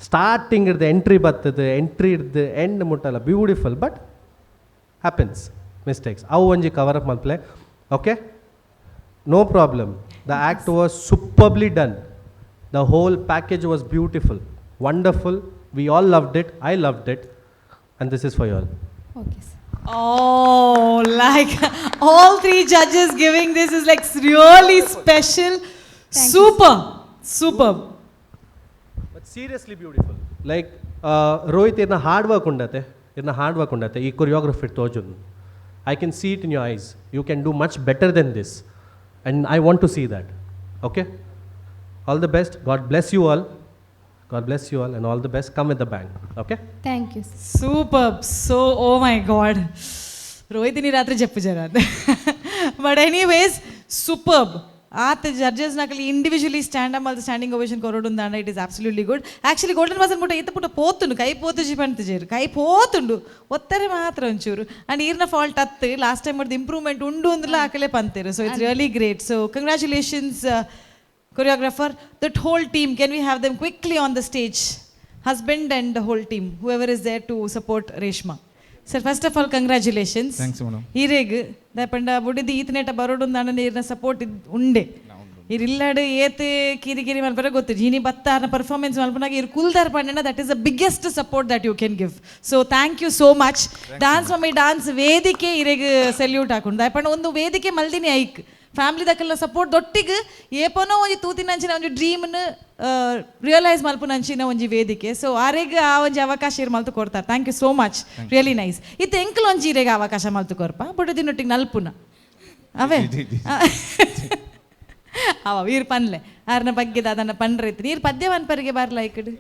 Starting ಇಡ್ದು ಎಂಟ್ರಿ ಬರ್ತದೆ, ಎಂಟ್ರಿ ಇಡ್ದು ಎಂಡ್ ಮುಟ್ಟಲ್ಲ. ಬ್ಯೂಟಿಫುಲ್. ಬಟ್ ಹ್ಯಾಪನ್ಸ್ ಮಿಸ್ಟೇಕ್ಸ್ ಅವು ಒಂಜಿ ಕವರ್ ಅಪ್ ಮಲ್ಪಲೆ. Okay, no problem. The act was superbly done. The whole package was beautiful, wonderful. We all loved it. I loved it. And this is for you all.
Okay, sir.
Oh, like All three judges giving this is like really special. Super.
But seriously beautiful like Rohit ಇದನ್ನ hard work ಉಂಡತೆ ಈ choreography ತೋಜುನ್ I can see it in your eyes you can do much better then this and I want to see that okay all the best god bless you all and all the best. Come with the bang, okay?
Thank you.
Superb. So, oh my God. Rohitini ratri cheppu jara. But anyways, superb. At judges nakali individually stand up the standing ovation korodundana, it is absolutely good. Actually golden vasan mutta ita putta potundu kai potu jipantu jeru kai potundu ottare maatra onchuru and irna fault attu last time the improvement undu andla akale pantiru, so it's really great. So congratulations choreographer, that whole team, can we have them quickly on the stage? Husband and the whole team, whoever is there to support Reshma. Sir, first of all, congratulations.
Thanks, madam.
Ireg, dapanda budidi itneta barodundana neerna support unde. Irilladu ete kiri malpara gottu jini battarna performance malpanaga ir kuldar pandena, that is the biggest support that you can give. So thank you so much. Dance mummy dance vedike ireg salute hakunda dapanda ondu vedike maldini aik family ದಕ್ಕೆಲ್ಲ support ದೊಟ್ಟಿಗೆ ಏಪನೋ ಒಂಜಿ ತೂತಿನಂಚಿನ ಒಂಜಿ ಡ್ರೀಮ್ನ realise ಮಲ್ಪುನಂಚಿನ ಒಂಜಿ ವೇದಿಕೆ. So ಆರೆಗ್ ಆ ಒಂಜಿ ಅವಕಾಶ ಇರು ಮಲ್ತು ಕೊಡ್ತಾರೆ. Thank you so much, really nice. ಇತ್ತು ಎಂಕಲ್ ಒಂಜಿ ಇರೆಗೆ ಅವಕಾಶ ಮಲ್ತು ಕೊರ್ಪ ಬುಡದಿನೊಟ್ಟಿಗೆ ನಲ್ಪುನ ಅವೇ ಅವ ಈರ್ ಪನ್ಲೆ ಆರ್ನ ಬಗ್ಗೆ ಅದನ್ನ ಪಂಡ್ರೈತಿ ನೀರು ಪದ್ಯ ಅನ್ಪರಿಗೆ ಬಾರ್ಲ ಈ ಕಡೆ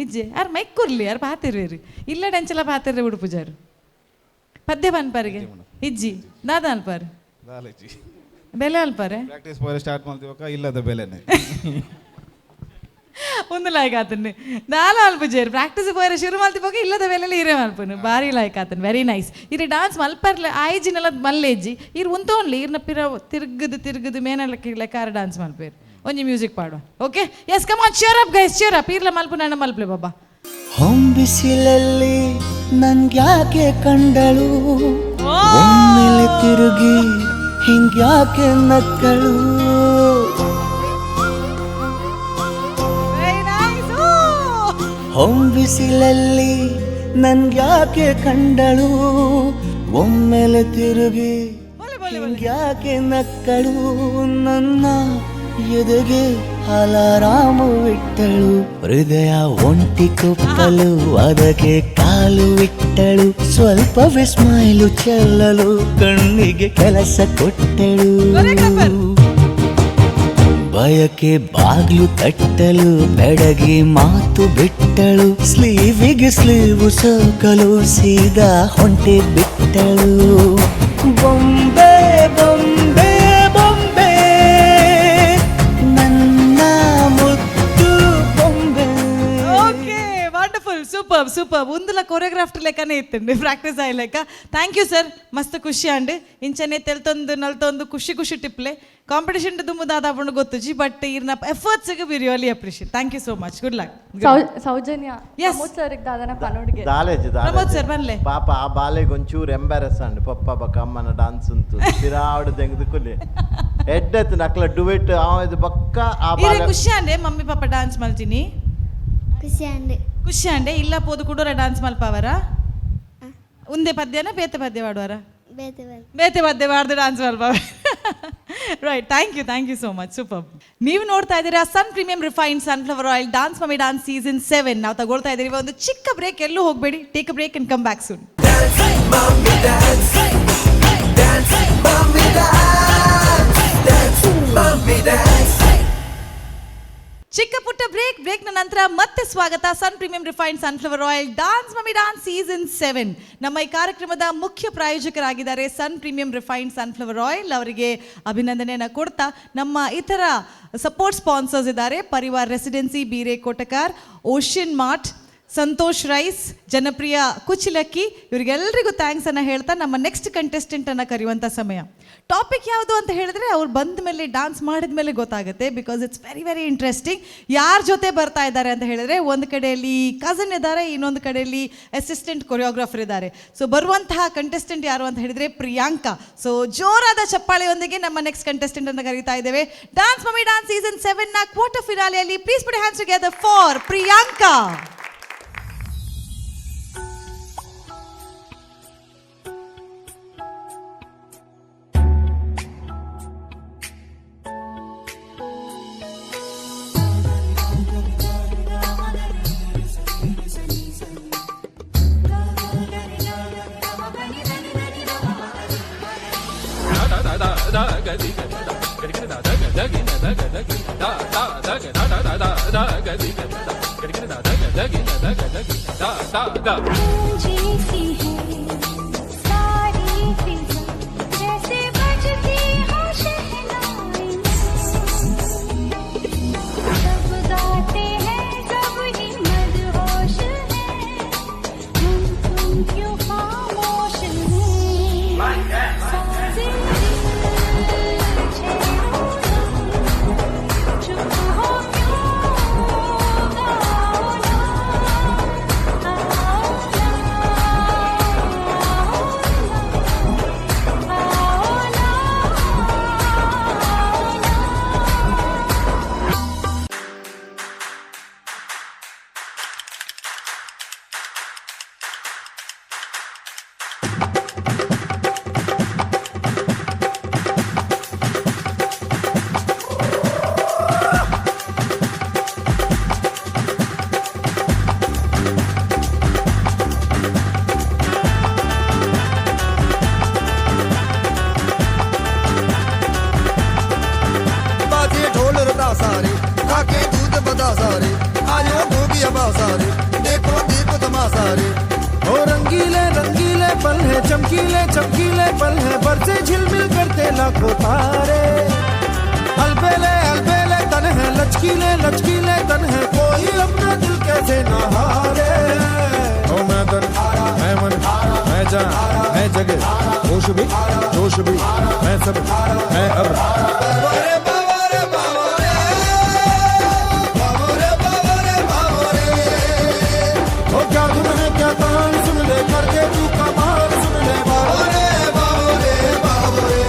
ಇಜ್ಜೆ ಆರ್ ಮೈಕ್ ಕೊರ್ಲಿ ಯಾರು ಪಾತಿರ್ರಿ ಇಲ್ಲ ಡಂಚಲ ಪಾತಿರ್ರಿ ಉಡುಪುಜಾರು ಪದ್ಯ ಅನ್ಪರಿಗೆ ಇಜ್ಜಿ ದಾದ ಅನ್ಪಾರು ಬೆಲೆ ಅಲ್ಪಾರೆ
ಪ್ರಾಕ್ಟೀಸ್ ಪೋರೆ ಸ್ಟಾರ್ಟ್ ಮಾಡ್ತೀವಕ್ಕ ಇಲ್ಲದ ಬೆಲೆನೆ
ಒಂದು ಲೈಕ್ ಆತನೆ ನಾಲ ಅಲ್ಪಜೇರ್ ಪ್ರಾಕ್ಟೀಸ್ ಪೋರೆ ಶುರು ಮಾಡ್ತೀವಾಗ ಇಲ್ಲದ ಬೆಲೆಲಿ ಇರೇ ಮಲ್ಪನು ಬಾರಿ ಲೈಕ್ ಆತನ್ ವೆರಿ ನೈಸ್. ಇರಿ ಡಾನ್ಸ್ ಮಲ್ಪರ್ಲೆ ಆಯ್ಜಿನೆಲ್ಲ ಮಲ್ಲೇಜ್ಜಿ ಇರ್ ಉಂತೋನ್ಲಿ ಇರ್ನ ಪಿರ ತಿರ್ಗದು ಮೇನೆಲ್ಲ ಲೆಕ್ಕಾರ ಡಾನ್ಸ್ ಮಲ್ಪೇರು ಒಂಜಿ ಮ್ಯೂಸಿಕ್ ಪಾಡುವ. Okay yes come on cheer up guys cheer up ಇರ್ಲ ಮಲ್ಪು ನನ್ನ ಮಲ್ಪಲೆ ಬಾಬಾ.
ಹೊಂಬಿಸಿಲಲ್ಲಿ ನನ್ಗ್ಯಾಕೆ ಕಂಡಳು ಒಮ್ಮೆಲೆ ತಿರುಗಿ ಹಿಂಗ್ಯಾಕೆ ನಕ್ಕಳು ಹೊಂಬಿಸಿಲಲ್ಲಿ ನನ್ಗ್ಯಾಕೆ ಕಂಡಳು ಒಮ್ಮೆಲೆ ತಿರುಗಿ ಹಿಂಗ್ಯಾಕೆ ನಕ್ಕಳು ನನ್ನ ಎದೆಗೆ ಅಲಾರಾಮು ಇಟ್ಟಳು ಹೃದಯ ಒಂಟಿ ಕುಪ್ಪಲು ಅದಕ್ಕೆ ಕಾಲು ಇಟ್ಟಳು ಸ್ವಲ್ಪವೇ ಸ್ಮೈಲು ಚೆಲ್ಲಲು ಕಣ್ಣಿಗೆ ಕೆಲಸ ಕೊಟ್ಟಳು ಬಯಕೆ ಬಾಗ್ಲು ತಟ್ಟಲು ಬೆಡಗಿ ಮಾತು ಬಿಟ್ಟಳು ಸ್ಲೀವಿಗೆ ಸ್ಲೀವು ಸೋಕಲು ಸೀದಾ ಹೊಂಟೆ ಬಿಟ್ಟಳು ಬೊಂಬೆ ಬೊಂಬೆ ಬೊಂಬೆ ನನ್ನ ಮುದ್ದು ಬೊಂಬೆ.
ಓಕೆ ವಂಡರ್ಫುಲ್ ಸೂಪರ್ ಒಂದುಲ ಕೊರಿಯೋಗ್ರಾಫ್ಟರ್ ಲೆಕ್ಕನೇ ಇತ್ತಂడి ಪ್ರಾಕ್ಟೀಸ್ ಆಯ್ ಲೆಕ್ಕ. ಥ್ಯಾಂಕ್ ಯು ಸರ್ ಮಸ್ತ್ ಖುಷಿ ಅಂಡ್ ಇಂಚನೆ ತೆಲ್ತೊಂದು ನಲ್ತೊಂದು ಖುಷಿ ಟಿಪ್ಲೆ ಕಾಂಪಿಟೇಷನ್ ದುಮ್ಮು ದಾದಾಪಂಡು ಗೊತ್ತುಜಿ ಬಟ್ ಇರ್ನ efforts we really appreciate. Thank you so much, good luck.
Soujanya
Yes.
Pramod ಸರ್ಗೆ ದಾದನ ಪನೋಡ್ಗೆ
ದಾಲೇಜ್
ಪ್ರಮೋದ್ ಸರ್ ಬನ್ಲೆ
ಪಾಪ ಆ ಬಾಲೆಗೆ ಒಂಚೂರು ಎಂಬಾರಸ್ ಅಂಡ್ ಪಪ್ಪ ಬಕ್ಕ ಅಮ್ಮನ ಡಾನ್ಸ್ ಉಂಟು ಸಿರಾವಡು ತೆಗೆದು ಕುಲಿ ಎಡ್ಡೆತ್ತು ನಕ್ಲ ಡುವೆಟ್ ಇದು ಬಕ್ಕ ಆ
ಇರೆ
ಬಾಲೆ
ಖುಷಿ ಅಂಡೆ ಮಮ್ಮಿ ಪಾಪ ಡಾನ್ಸ್ ಮಲ್ತೀನಿ ಖುಷಿ ಅಂಡೆ ಇಲ್ಲ ಪೋದು ಕುಡೋರ ಡಾನ್ಸ್ ಮಲ್ಪವರ ಉಂದೆ ಪದ್ಯನ ಬೇತೆ ಪದ್ಯ ವಾಡುವರ ಬೇತೆ ಪದ್ಯ ವಾಡ್ದು ಡಾನ್ಸ್ ಮಲ್ಪವ right. Thank you so much, super. ನೀವು ನೋಡ್ತಾ ಇದ್ದೀರಾ Sun premium refined sunflower oil dance mummy dance season 7 ನಾವು ತಗೊಳ್ತಾ ಇದ್ದೀವಿ. ಒಂದು ಚಿಕ್ಕ ಬ್ರೇಕ್, ಎಲ್ಲೂ ಹೋಗಬೇಡಿ, take a break and come back soon. ಚಿಕ್ಕ ಪುಟ್ಟ ಬ್ರೇಕ್ನ ನಂತರ ಮತ್ತೆ ಸ್ವಾಗತ Sun premium refined sunflower oil dance mummy dance season 7. ನಮ್ಮ ಈ ಕಾರ್ಯಕ್ರಮದ ಮುಖ್ಯ ಪ್ರಾಯೋಜಕರಾಗಿದ್ದಾರೆ Sun premium refined sunflower oil. ಅವರಿಗೆ ಅಭಿನಂದನೆಯನ್ನು ಕೊಡ್ತಾ ನಮ್ಮ ಇತರ ಸಪೋರ್ಟ್ ಸ್ಪಾನ್ಸರ್ಸ್ ಇದ್ದಾರೆ ಪರಿವಾರ್ ರೆಸಿಡೆನ್ಸಿ, ಬೀರೆ ಕೋಟಕಾರ್, ocean mart, Santosh rice, Janapriya ಕುಚಿಲಕ್ಕಿ, ಇವರಿಗೆಲ್ಲರಿಗೂ ಥ್ಯಾಂಕ್ಸ್ ಅನ್ನು ಹೇಳ್ತಾ ನಮ್ಮ ನೆಕ್ಸ್ಟ್ ಕಂಟೆಸ್ಟೆಂಟ್ ಅನ್ನು ಕರೆಯುವಂಥ ಸಮಯ. ಟಾಪಿಕ್ ಯಾವುದು ಅಂತ ಹೇಳಿದ್ರೆ ಅವ್ರು ಬಂದ ಮೇಲೆ ಡಾನ್ಸ್ ಮಾಡಿದ ಮೇಲೆ ಗೊತ್ತಾಗುತ್ತೆ, ಬಿಕಾಸ್ ಇಟ್ಸ್ ವೆರಿ ಇಂಟ್ರೆಸ್ಟಿಂಗ್. ಯಾರ ಜೊತೆ ಬರ್ತಾ ಇದ್ದಾರೆ ಅಂತ ಹೇಳಿದ್ರೆ ಒಂದು ಕಡೆಯಲ್ಲಿ ಕಸನ್ ಇದ್ದಾರೆ, ಇನ್ನೊಂದು ಕಡೆಯಲ್ಲಿ ಅಸಿಸ್ಟೆಂಟ್ ಕೊರಿಯೋಗ್ರಾಫರ್ ಇದ್ದಾರೆ. ಸೊ ಬರುವಂತಹ ಕಂಟೆಸ್ಟೆಂಟ್ ಯಾರು ಅಂತ ಹೇಳಿದ್ರೆ ಪ್ರಿಯಾಂಕಾ. ಸೊ ಜೋರಾದ ಚಪ್ಪಾಳೆಯೊಂದಿಗೆ ನಮ್ಮ ನೆಕ್ಸ್ಟ್ ಕಂಟೆಸ್ಟೆಂಟ್ ಅಂತ ಕರೀತಾ ಇದ್ದೇವೆ. ಡಾನ್ಸ್ ಮಮ್ಮಿ ಡಾನ್ಸ್ ಸೀಸನ್ 7ನ ಕ್ವಾರ್ಟರ್ ಫಿನಾಲೆಯಲ್ಲಿ please put hands together for Priyanka.
सारे खाके दूध बता सारे आयो भोगिया बा सारे देखो दीप तमाशा रे ओ रंगीले रंगीले पल है चमकीले चमकीले पल है बरसे झिलमिल करते लाखों तारे अलबेले तन है लचकीले लचकीले तन है कोई अपना दिल कैसे न हारे
ओ मैं तन मैं मन मैं जान मैं जगह होश भी जोश भी मैं सब मैं अब
क्या धुन है क्या तान सुन ले करके तू कमाल सुन ले बाबो रे बाबो रे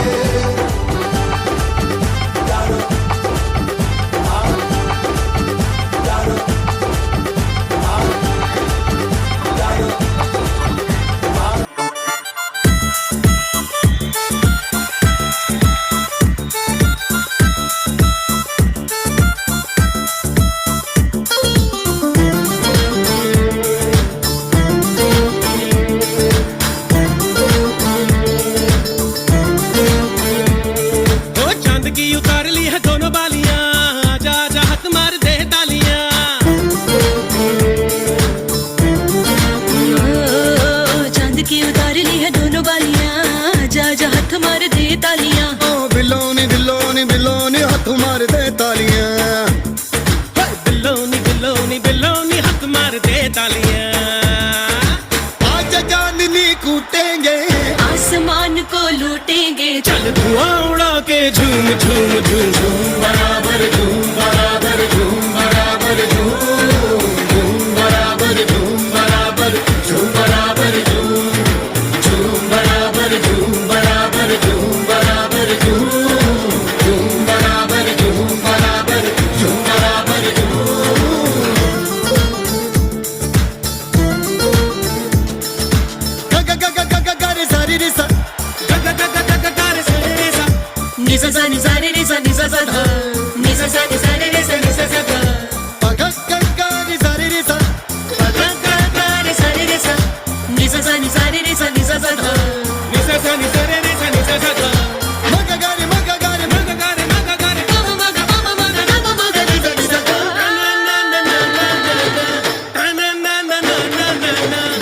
आसमान को लूटेंगे चल धुआं उड़ा के झूम झूम झूम झूम बराबर झूम बराबर झूम बराबर झूम बराबर झूम बराबर झूम बराबर झूम झूम बराबर झूम बराबर झूम बराबर झूम बराबर झूम बराबर झूम बराबर Nisa sa nisa re nisa nisa sa dha nisa sa nisa re nisa nisa sa dha pa ga ga nisa re nisa pa ga ga nisa re nisa nisa sa nisa re nisa nisa sa dha nisa sa nisa re nisa nisa sa dha ma ga ga re ma ga ga re ma ga ga re ma ga ga re ma ga ma ga ma ma ga ma ma ga nisa nisa dha na na na na na na na na na na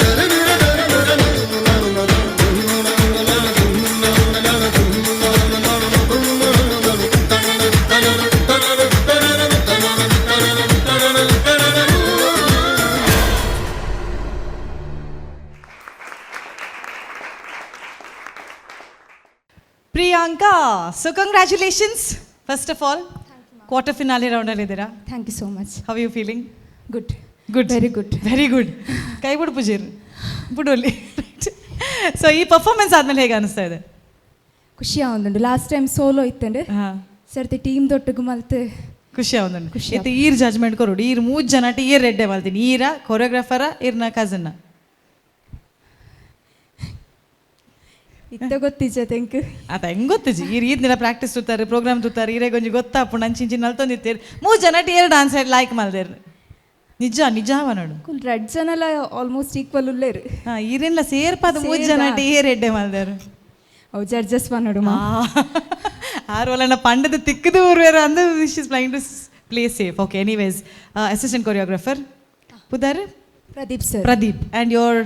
Priyanka, so congratulations first of all. Quarter finale round alidira.
Thank you so much.
How are you feeling?
Good.
Good.
Very good.
Very good. Kai budu pujir. Budoli. So ee performance ಆದ್ಮೇಲೆ ಹೇಗೆ ಅನಿಸ್ತಾ ಇದೆ?
ಖುಷಿ ಆಗುಂಡು last time solo ಇತ್ತಂಡೆ ಸರ್ತಿ team ದೊಟ್ಟಗು ಮಲ್ತೆ
ಖುಷಿ ಆಗುಂಡು ಇತ್ತು ಈರ್ ಜಜ್ಮೆಂಟ್ ಕೊರೋಡು ಈರ್ ಮೂಜ್ ಜನ ಈರ್ ರೆಡ್ಡೆ ಮಲ್ತೀನಿ ಈರ ಕೊರಿಯೋಗ್ರಾಫರ ಈರ್ನ ಕಸನ್ನ
ಇತ್ತ ಗೊತ್ತಿಜ ಥ್ಯಾಂಕ್ ಯು
ಅದ ಹೆಂಗ್ ಗೊತ್ತಿಜಿ ಈರ್ ಈದ್ ದಿನ ಪ್ರಾಕ್ಟೀಸ್ ತುತ್ತಾರೆ ಪ್ರೋಗ್ರಾಮ್ ತುತ್ತಾರೆ ಈರೇ ಗೊಂಜಿ ಗೊತ್ತಾಪುಂಡು ಅಂಚಿಂಚಿ ನಲ್ತೊಂದಿತ್ತೀರಿ ಮೂಜ್ ಜನ ಈರ್ ಡಾನ್ಸ್ ಲೈಕ್ ಮಲ್ದೇರು ನಿಜ ನಿಜಾವ ನೋಡು
ರೆಡ್ ಜನಲ್ಲ ಆಲ್ಮೋಸ್ಟ್ ಈಕ್ವಲ್ ಉಲ್ಲೇರು
ಈರೆಲ್ಲ ಸೇರ್ಪಾದ ಮೂಜ್ ಜನ ಈರ್ ರೆಡ್ಡೆ ಮಲ್ದೇರು
ಅವು ಜಡ್ಜಸ್ ನೋಡು
ಆರೋಲನ ಪಂಡದ ತಿಕ್ಕದು ಊರ್ವೇರು ಅಂದ she is playing to play safe. Okay, anyways assistant choreographer ಪುದರ್
Pradeep sir.
Pradeep and your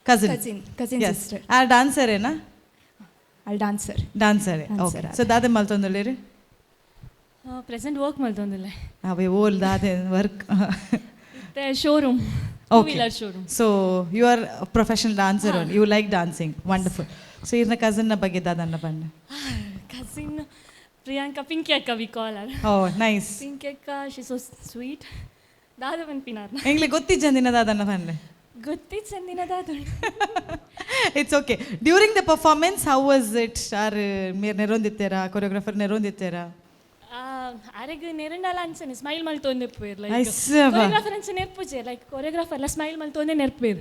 cousin.
Cousin sister.
ಆ ಡಾನ್ಸರೇನಾ?
ಅಲ್ಲಿ ಡಾನ್ಸರ್.
ಡಾನ್ಸರೇ. ಓಕೆ. ಸೊ ದಾದೆ ಮಲ್ತೊಂದುಲ್ಲೇರು?
ಪ್ರೆಸೆಂಟ್ ವರ್ಕ್ ಮಾಡ್ತೊಂದಿಲ್ಲ.
ಅವೇ ಓಲ್ ದಾದೆ work.
Showroom.
Okay. So you are a professional dancer. You like dancing. Wonderful. So your cousin na ಬಗ್ಗೆ ದಾದನ್ನ ಬಣ್ಣ.
Cousin Priyanka, Pinky akka we call her.
Oh, nice.
Pinky akka, she's so sweet. ದಾದವನ್ ಪಿನಾರ್.
ಎಂಗ್ಲೆ ಗೊತ್ತಿಜ್ಜಂದಿನ ದಾದನ್ನ ಬಣ್ಣ.
ಗೊತ್ತಿಜ್ಜಂದಿನ ದಾದಣ್ಣ.
It's okay. During the performance, how was it? Meer ನೆರೊಂದಿತ್ತೇರಾ? Choreographer ನೆರೊಂದಿತ್ತೇರಾ?
ಅರೆಗೆ ನೆರಂಡಾಲ ಅನ್ಸನೆ ಸ್ಮೈಲ್ ಮಲ್ತೊಂದೆ ಪೋಯಿರ್ ಲೈಕ್
ಐಸವ
ಕೊರಿಯೋಗ್ರಾಫರ್ ಅನ್ಸನೆ ನೆರ್ಪುಜೆ ಲೈಕ್ ಕೊರಿಯೋಗ್ರಾಫರ್ ಲ ಸ್ಮೈಲ್ ಮಲ್ತೊಂದೆ ನೆರ್ಪೇರ್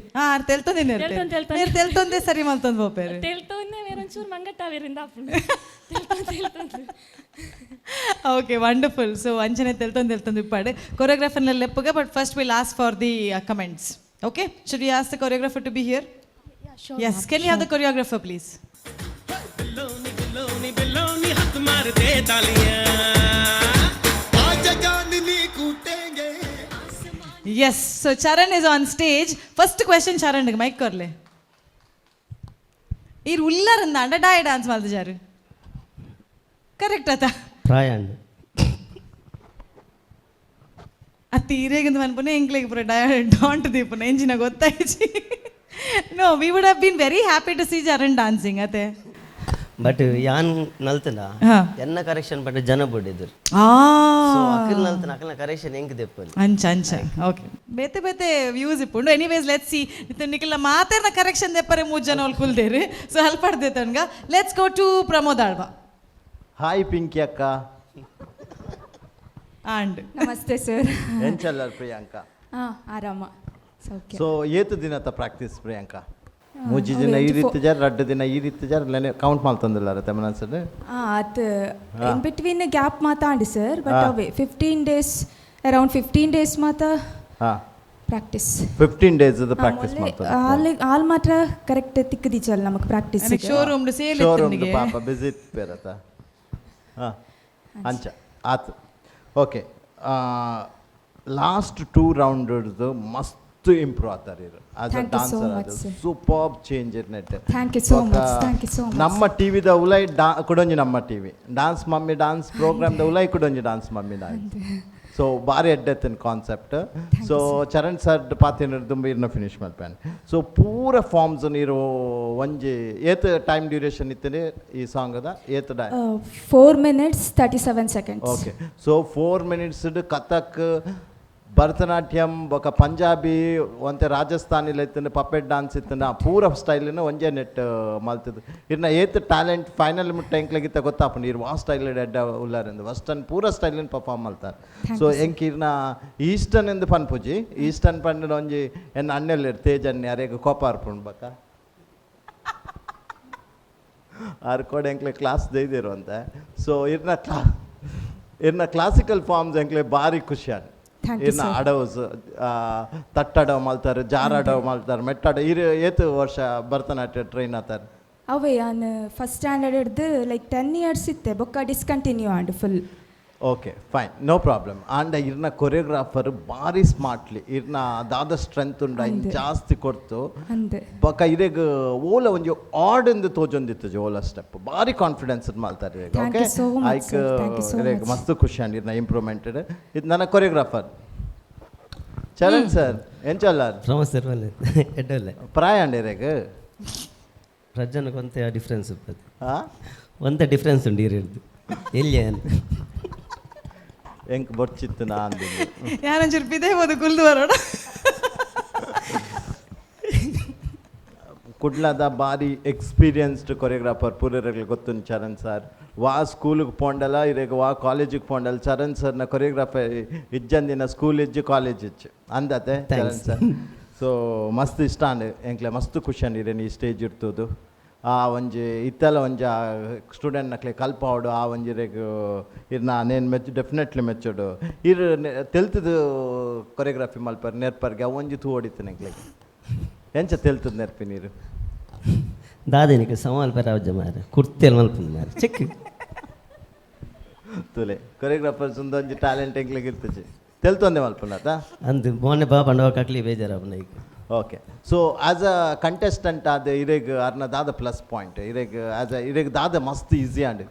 ತೆಲ್ತೊಂದೆ ನೆರ್ಪೇರ್ ತೆಲ್ತೊಂದೆ ಸರಿ ಮಲ್ತೊಂದೆ ಹೋಪೇರ್
ತೆಲ್ತೊಂದೆ ವೇರೊಂಚೂರು ಮಂಗಟ್ಟಾವೇರಿಂದ ಆಪುಂಡು ತೆಲ್ತೊಂದೆ
ಓಕೆ ವಂಡರ್ಫುಲ್. ಸೊ ಅಂಚನೆ ತೆಲ್ತೊಂದೆ ಇಪ್ಪಾಡು ಕೊರಿಯೋಗ್ರಾಫರ್ ನ ಲೆಪ್ಪುಗ. But first will ask for the comments. Okay, should we ask the choreographer to be here? Yes, can you have the choreographer please?
बिलोनी हाथ मारते तालियां आज चांदनी कूटेंगे.
Yes, so Charan is on stage. First question Charan ಗೆ mic ಕೊರ್ಲೆ. ಈ ಉಲ್ಲರಂದ ಅಂಡ ಡಾಯ್ dance ಮಾಡ್ತಿದ್ದಾರೆ. ಕರೆಕ್ಟ್ ಆತ?
ಪ್ರಾಯಂಡ್
ಅತ್ತಿ ಇರೇಗಂದು ಮನ್ಪುನೆ ಎಂಕ್ಲೆಗೆ ಪುರ don't ದೀಪುನ ಎಂಜಿನ ಗೊತ್ತಾಯ್ಚಿ. No, we would have been very happy to see Charan dancing ate.
But ಯಾನ್ ನಲ್ತನ ಎನ್ನ ಕರೆಕ್ಷನ್ ಬಟ್ ಜನ ಬಡಿದ್ರು. ಸೊ ಅಕಲ್ ನಲ್ತನ ಅಕಲ್ನ ಕರೆಕ್ಷನ್ ಹೆಂಗ್ ದೆಪ್ಪಲ್
ಅಂಚ ಓಕೆ ಬೇತೆ ಬೇತೆ ವ್ಯೂಸ್ ಇಪ್ಪುಂಡು. ಎನಿವೇಸ್ ಲೆಟ್ಸ್ ಸಿ ನಿಖಿಲ ಮಾತೇರ್ನ ಕರೆಕ್ಷನ್ ದೆಪ್ಪರೆ 3 ಜನ ಅವ್ರು ಕುಲ್ದೇರಿ. ಸೊ ಹೆಲ್ಪ್ ಮಾಡ್ದೇತನ್ಗ. Let's go to Pramod Alva.
Hi Pinky ಅಕ್ಕ.
ಆಂಡ್
ನಮಸ್ತೆ ಸರ್.
ಎಂಚಲ್ಲರ್ ಪ್ರಿಯಾಂಕಾ?
ಆರಾಮ ಸೌಖ್ಯ.
ಸೊ ಏತು ದಿನದ ಪ್ರಾಕ್ಟೀಸ್ ಪ್ರಿಯಾಂಕಾ? ಮೂಜಿ ದಿನ ಈ ರೀತಿ ಜಾರ್ 2 ದಿನ ಈ ರೀತಿ ಜಾರ್ ಕೌಂಟ್ ಮಾಡ್ತಂದಿಲ್ಲ ತಮ್ಮನ ಸರ್?
ಅದು ಇನ್ ಬಿಟ್ವೀನ್ ಗ್ಯಾಪ್ ಮಾತಾಡಿ ಸರ್. ಬಟ್ ಅವೇ 15 ಡೇಸ್ ಅರೌಂಡ್ 15 ಡೇಸ್ ಮಾತ ಪ್ರಾಕ್ಟೀಸ್.
15 ಡೇಸ್ ದ ಪ್ರಾಕ್ಟೀಸ್ ಮಾಡ್ತಾರೆ.
ಆಲ್ ಮಾತ್ರ ಕರೆಕ್ಟ್ ತಿಕ್ಕದಿಚಲ್ಲ ನಮಗೆ ಪ್ರಾಕ್ಟೀಸ್.
ಶೋರೂಮ್ ಡು ಸೇಲ್
ಶೋರೂಮ್ ಡು ಪಾಪ ಬಿಸಿ ಪೇರತ. ಅಂಚ ಆತ್. ಓಕೆ, ಲಾಸ್ಟ್ 2 ರೌಂಡ್ ಮಸ್ತ್ ಇಂಪ್ರೂವ್ ಆಗ್ತಾರೆ ಇರು ಆಸ್ ಅ ಡಾನ್ಸರ್. ಅದು ಸೂಪರ್ ಚೇಂಜ್ ನೆಟ್.
Thank you so much. Thank you so much.
ನಮ್ಮ ಟಿವಿದ ಉಲೈ ಕುಡೊಂಜಿ ನಮ್ಮ ಟಿವಿ ಡಾನ್ಸ್ ಮಮ್ಮಿ ಡಾನ್ಸ್ ಪ್ರೋಗ್ರಾಮ್ದ ಉಲೈ ಕುಡೊಂಜಿ ಡಾನ್ಸ್ ಮಮ್ಮಿ ಡಾನ್ಸ್. ಸೊ ಬಾರಿ ಎಡ್ಡೆತ್ತಿನ ಕಾನ್ಸೆಪ್ಟ್. ಸೊ ಚರಣ್ ಸರ್ ಪಾತಿನ ತುಂಬ ಇರ್ನ ಫಿನಿಶ್ ಮಾಡ್ಪೇನ್. ಸೊ ಪೂರ ಫಾರ್ಮ್ಸ್ ನೀರು ಒಂಜಿ ಏತ್ ಟೈಮ್ ಡ್ಯೂರೇಷನ್ ಇತ್ತನೆ ಈ ಸಾಂಗದ ಏತ್
4 minutes 37 seconds.
Okay, so 4 minutes Kathak, Bharatanatyam, ಬೊಕ ಪಂಜಾಬಿ, ಒಂತೆ ರಾಜಸ್ಥಾನಿಲ ಇತ್ತಂದು ಪಪೆಟ್ ಡಾನ್ಸ್ ಇತ್ತಂದು ಪೂರ ಸ್ಟೈಲಿನ ಒಂಜೇ ನೆಟ್ ಮಲ್ತದ್ದು. ಇರ್ನ ಏತ್ ಟ್ಯಾಲೆಂಟ್ ಫೈನಲ್ ಮುಟ್ಟ ಎಂಕ್ಲಗಿತ್ತ ಗೊತ್ತಾಪುಂಡು ಇರು ವಾ ಸ್ಟೈಲ್ ಎಡ್ಡ ಉಲ್ಲಾರಿಂದ ವೆಸ್ಟರ್ನ್ ಪೂರ ಸ್ಟೈಲಿನ ಪರ್ಫಾರ್ಮ್ ಮಾಡ್ತಾರೆ. ಸೊ ಎಂಕ್ ಇರ್ನ ಈಸ್ಟರ್ನ್ ಎಂದು ಪನ್ಪುಜಿ ಈಸ್ಟರ್ನ್ ಪಂಡ ಒಂಜಿ ಎನ್ನ ಅಣ್ಣೆಲ್ಲಿರು ತೇಜನ್ನಿ ಅರೆಗ ಕೋಪ ಅರ್ಪುಂಡು ಬಕ್ಕ ಅರ್ಕೋಡ್ ಎಂಕ್ಲೆ ಕ್ಲಾಸ್ ದೈದಿರು ಅಂತ. ಸೊ ಇರ್ನ ಕ್ಲಾಸಿಕಲ್ ಫಾರ್ಮ್ಸ್ ಎಂಕ್ಲೆ ಭಾರಿ ಖುಷಿ ಆಗ. ಇನ್ನು ಅಡವ್ಸ್ ತಟ್ಟಡವ್ ಮಾಡ್ತಾರೆ, ಜಾರಾಡವ್ ಮಾಡ್ತಾರೆ, ಮೆಟ್ಟಾಡ ಏತು ವರ್ಷ ಭರತನಾಟ್ಯ ಟ್ರೈನ್ ಆತಾರೆ.
ಅವೇ ನಾನು ಫಸ್ಟ್ ಸ್ಟ್ಯಾಂಡರ್ಡ್ ಹಿಡ್ದು ಲೈಕ್ 10 years ಇತ್ತೆ ಬೊಕ್ಕ ಡಿಸ್ಕಂಟಿನ್ಯೂ ಆಂಡ್ full.
Okay fine, no problem. ಆಂಡ ಇರ್ನ ಕೊರಿಯೋಗ್ರಾಫರ್ ಭಾರಿ ಸ್ಮಾರ್ಟ್ಲಿ ಇರ್ನ ದಾದ ಸ್ಟ್ರೆಂತ್ ಉಂಡ ಜಾಸ್ತಿ ಕೊಡ್ತು ಬೊಕ್ಕ ಇರೆಗ್ ಓಲ ಒಂಜಿ ಆರ್ಡ್ ತೋಜೊಂದಿತ್ತು ಓಲ ಸ್ಟೆಪ್ ಭಾರಿ ಕಾನ್ಫಿಡೆನ್ಸ್ ಮಾಡ್ತಾರೆ ಇರೆಗ್. ಓಕೆ ಐಕ್ ಇರೆಗ್ ಮಸ್ತ್ ಖುಷಿ ಅಂಡ್ ಇರ್ನ ಇಂಪ್ರೂವ್ಮೆಂಟೆಡ್. ಇದು ನನ್ನ ಕೊರಿಯೋಗ್ರಾಫರ್ ಚರಣ್ ಸರ್ ಎಂಚಲ್ಲಾರ್
ನಮಸ್ತೆ ಎಡ್ಡಲ್ಲ
ಪ್ರಾಯ ಅಂಡ್ ಇರೆಗ್
ಪ್ರಜನಕ್ಕೆ ಒಂತೆ ಡಿಫ್ರೆನ್ಸ್ ಉಂಟು. ಒಂತೆ ಡಿಫ್ರೆನ್ಸ್ ಉಂಡು ಇರಿರ್ದು ಎಲ್ಲಿ
ಎಂಕ್ ಬೊಚ್ಚಿತ್ತು ನಾ ಅಂದಿದ್ದು
ಯಾರಂಚೂರು ಪಿದೆ ಹೋದ ಕುಲ್ದು ಬರೋಣ.
ಕುಡ್ಲದ ಭಾರಿ ಎಕ್ಸ್ಪೀರಿಯನ್ಸ್ಡ್ ಕೊರಿಯೋಗ್ರಾಫರ್ ಪೂರರಿಗೆ ಗೊತ್ತು ಚರಣ್ ಸರ್. ವಾ ಸ್ಕೂಲಿಗೆ ಪೋಂಡಲ್ಲ ಇರೇಗ ವಾ ಕಾಲೇಜಿಗೆ ಪೋಂಡಲ್ಲ. ಚರಣ್ ಸರ್ನ ಕೊರಿಯೋಗ್ರಾಫರ್ ಇಜ್ಜಂದಿನ ಸ್ಕೂಲ್ ಇಜ್ಜು ಕಾಲೇಜ್ ಇಜ್ಜು ಅಂದತೆ ಚರಣ್ ಸರ್. ಸೊ ಮಸ್ತ್ ಇಷ್ಟ ಅಂಡ್ ಎಂಕ್ಲೆ ಮಸ್ತ್ ಖುಷಿ ಅಂದಿರೇನು ಈ ಸ್ಟೇಜ್ ಇರ್ತದು. ಆ ಒಂಜಿ ಇತ್ತೆಲ್ಲ ಒಂಜಿ ಸ್ಟೂಡೆಂಟ್ ನಕ್ಲೆ ಕಲ್ಪಾವಡು ಆ ಒಂಜಿರೆಗ್ ಇರ್ನ ನೇನು ಡೆಫಿನೆಟ್ಲಿ ಮೆಚ್ಚೋಡು ಇರ್ ತೆಲ್ತದು ಕೊರಿಯೋಗ್ರಾಫಿ ಮಲ್ಪರ್ ನೆರ್ಪರ್ಗೆ ಅವು ಒಂಜಿ ತೂ ಹೊಡಿತು ನಂಗೆ ಎಂಚ ತೆಲ್ತದ ನೆರ್ಪಿ ನೀರು
ದಾದಿನಿಗೆ ಸವಾಲ್ ಪರಾವಜ ಮಾರ ಕುರ್ತೆಲ್ ಮಲ್ಪುಂದು ಮಾರ ಚೆಕ್
ತುಲೆ ಕೊರಿಯೋಗ್ರಾಫರ್ಸ್ ಒಂದೊಂದು ಟ್ಯಾಲೆಂಟ್ ಎಂಗ್ಲಿಗೆ ಇರ್ತದೆ ತೆಲ್ತೊಂದೆ ಮಲ್ಪುನಾತ
ಅಂದು ಮೊನ್ನೆ ಪಂಡವ ಕಕ್ಲಿ ಬೇಜಾರಪ್ಪನ ಈಗ.
Okay so as a contestant ಆದ ಇರೇಗ್ ಅರ್ನ ದಾದ ಪ್ಲಸ್ ಪಾಯಿಂಟ್ ಇರೇಗ್ ಆ್ಯಸ್ ಅ ಇರೇಗ್ ದಾದ ಮಸ್ತ್ ಈಸಿ ಆಂಡ್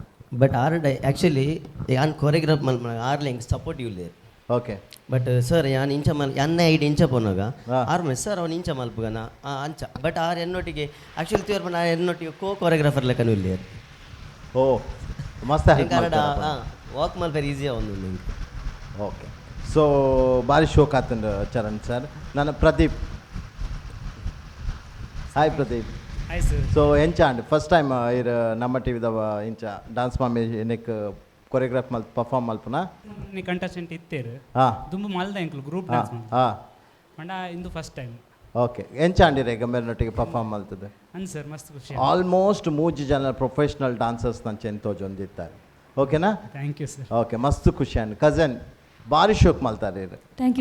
ಬಟ್ ಆ್ಯಕ್ಚುಲಿ ಯಾನ್ ಕೊರಿಯೋಗ್ರಾಫ್ ಮಲ್ಪನ ಆರ್ಲ ಹಿಂಗೆ supportive lair.
Okay
but sir ಯಾನ್ ಇಂಚ ಎನ್ನ ಐಡ್ ಇಂಚ ಪೋನಾಗ ಆರ್ ಸರ್ ಅವ್ನು ಇಂಚ ಮಲ್ಪಗನ ಅಂಚ ಬಟ್ ಆರ್ ಎನ್ನೊಟ್ಟಿಗೆ ಆ್ಯಕ್ಚುಲಿ ತೀರ್ಪ ನಾ ಎನ್ನೊಟ್ಟಿಗೆ ಕೊರಿಯೋಗ್ರಾಫರ್ ಲೆಕ್ಕನೂ ಇಲ್ಲೇರು.
ಓ ಮಸ್ತ್
ಕನ್ನಡ ವಾಕ್ ಮಲ್ಪೇರ್ ಈಸಿಯಾ ಒಂದು.
ಓಕೆ ಸೊ ಭಾರಿ ಶೋಕ್ ಆತಂಡು ಚರಣ್ ಸರ್. ನಾನು Pradeep. Hi Pradeep.
Hi sir.
So ಎಂಚ ಅಂಡ್ ಫಸ್ಟ್ ಟೈಮ್ ಇರ್ ನಮ್ಮ ಟಿವಿದವ ಇಂಚ ಡಾನ್ಸ್ ಮಾಮಿ ಎನಕ್ ಕೊರಿಯೋಗ್ರಾಫ್ ಮಲ್ ಪರ್ಫಾರ್ಮ್ ಮಲ್ಪನ
ನೀ ಕಂಟೆಸ್ಟೆಂಟ್ ಇತ್ತೇರು
ಹಾಂ
ದುಂಬು ಮಲ್ದ ಎಂಕ್ಲು ಗ್ರೂಪ್ ಡ್ಯಾನ್ಸ್
ಹಾಂ
ಮಂಡ ಇಂದು ಫಸ್ಟ್ ಟೈಮ್.
ಓಕೆ ಎಂಚ ಅಂಡಿರೆ ಗಂಭೀರನೊಟ್ಟಿಗೆ ಪರ್ಫಾರ್ಮ್ ಮಲ್ತದೆ
ಅನ್ ಸರ್ ಮಸ್ತ್ ಖುಷಿ.
ಆಲ್ಮೋಸ್ಟ್ 3 ಜನ ಪ್ರೊಫೆಷ್ನಲ್ ಡಾನ್ಸರ್ಸ್ ನನ್ನ ಚೆಂತೋಜೊಂದಿದ್ದಾರೆ. ಓಕೆನಾ?
Thank you sir.
ಓಕೆ ಮಸ್ತ್ ಖುಷಿ ಅಂಡ್ ಕಝನ್ ಭಾರಿ ಶೋಕ್ ಮಲ್ತಾರೆ ಇರು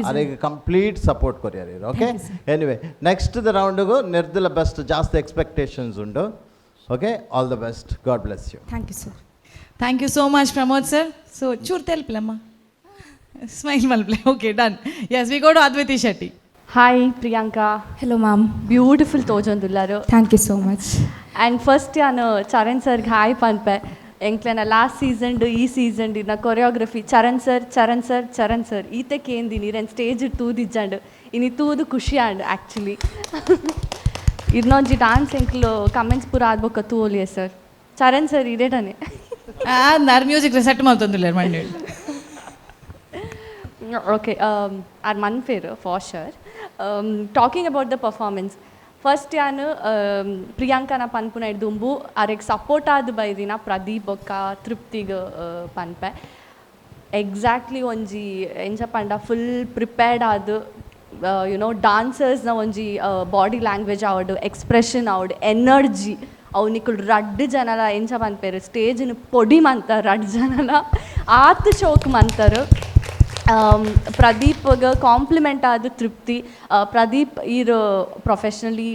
ಅದಕ್ಕೆ ಕಂಪ್ಲೀಟ್ ಸಪೋರ್ಟ್ ಕೊರಿಯರ್ ಇರು. ಓಕೆ ಎನಿವೆ ನೆಕ್ಸ್ಟ್ ದ ರೌಂಡ್ಗೂ ನಿರ್ದಿಲ ಬೆಸ್ಟ್ ಜಾಸ್ತಿ ಎಕ್ಸ್ಪೆಕ್ಟೇಷನ್ಸ್ ಉಂಡು. Okay all the best. God bless you.
Thank you sir. Thank you so much Pramod sir. So ಚೂರು ತೆಲ್ಪಿಲಮ್ಮ ಸ್ಮೈಲ್ ಮಲ್ಪ್ಲೆ. Okay done. Yes we go to Adviti Shetty.
Hi Priyanka.
Hello ma'am.
Beautiful ತೋಜೊಂದುಲ್ಲಾರು.
Thank you so much.
And first ನಾನು ಚರಣ್ ಸರ್ಗೆ hi ಪನ್ಪೆ ಎಂಕ್ಲೆನ last ಸೀಸನ್ಡು ಈ ಸೀಸನ್ಡು ಇನ್ನ ಕೊರಿಯೋಗ್ರಫಿ ಚರಣ್ ಸರ್ ಈತಕ್ಕೆ ಏಂದಿನಿ ಇರನ್ ಸ್ಟೇಜ್ ತೂದಿಜ್ಜಂಡು ಇನಿ ತೂದು ಖುಷಿ ಆಂಡ್ ಆ್ಯಕ್ಚುಲಿ ಇರ್ನೊಂಜಿ ಡಾನ್ಸ್ ಎಂಕ್ಲು ಕಮೆಂಟ್ಸ್ ಪೂರ ಆದ್ಬೊಕ್ಕ ತೂಲಿಯ ಸರ್ ಚರಣ್ ಸರ್ ಇರೇಡನೆ
ನಾರ್ ಮ್ಯೂಸಿಕ್ ಸೆಟ್ ಮಾಡ್ತಂದಿಲ್ಲ ಮಂಡಿ.
ಓಕೆ ಆರ್ ಮನ್ ಫೇರ್ ಫಾರ್ ಶೋರ್. Talking about the performance first ಯಾನು ಪ್ರಿಯಾಂಕನ ಪನ್ಪುನ ದುಂಬು ಅರೆಗೆ ಸಪೋರ್ಟ್ ಆದ ಬೈದಿನ ಪ್ರದೀಪ್ ಬೊಕ್ಕ ತೃಪ್ತಿಗೆ ಪನ್ಪೆ ಎಕ್ಸಾಕ್ಟ್ಲಿ ಒಂಜಿ ಎಂಚ ಪಂಡ ಫುಲ್ ಪ್ರಿಪೇರ್ಡ್ ಆದ ಯುನೋ ಡಾನ್ಸರ್ಸ್ನ ಒಂಜಿ ಬಾಡಿ ಲ್ಯಾಂಗ್ವೇಜ್ ಆವಡು ಎಕ್ಸ್ಪ್ರೆಷನ್ ಆವಡು ಎನರ್ಜಿ ಅವನಿಕ್ಕಳು ರಡ್ಡು ಜನಲ ಎಂಚ ಪನ್ಪೇರು ಸ್ಟೇಜಿನ ಪೊಡಿ ಮಂತ ರಡ್ಡು ಜನಲ ಆತು ಶೋಕ್ ಮಂತರು. ಪ್ರದೀಪ್ಗೆ ಕಾಂಪ್ಲಿಮೆಂಟ್ ಆದ ತೃಪ್ತಿ. ಪ್ರದೀಪ್ ಈರು ಪ್ರೊಫೆಷ್ನಲಿ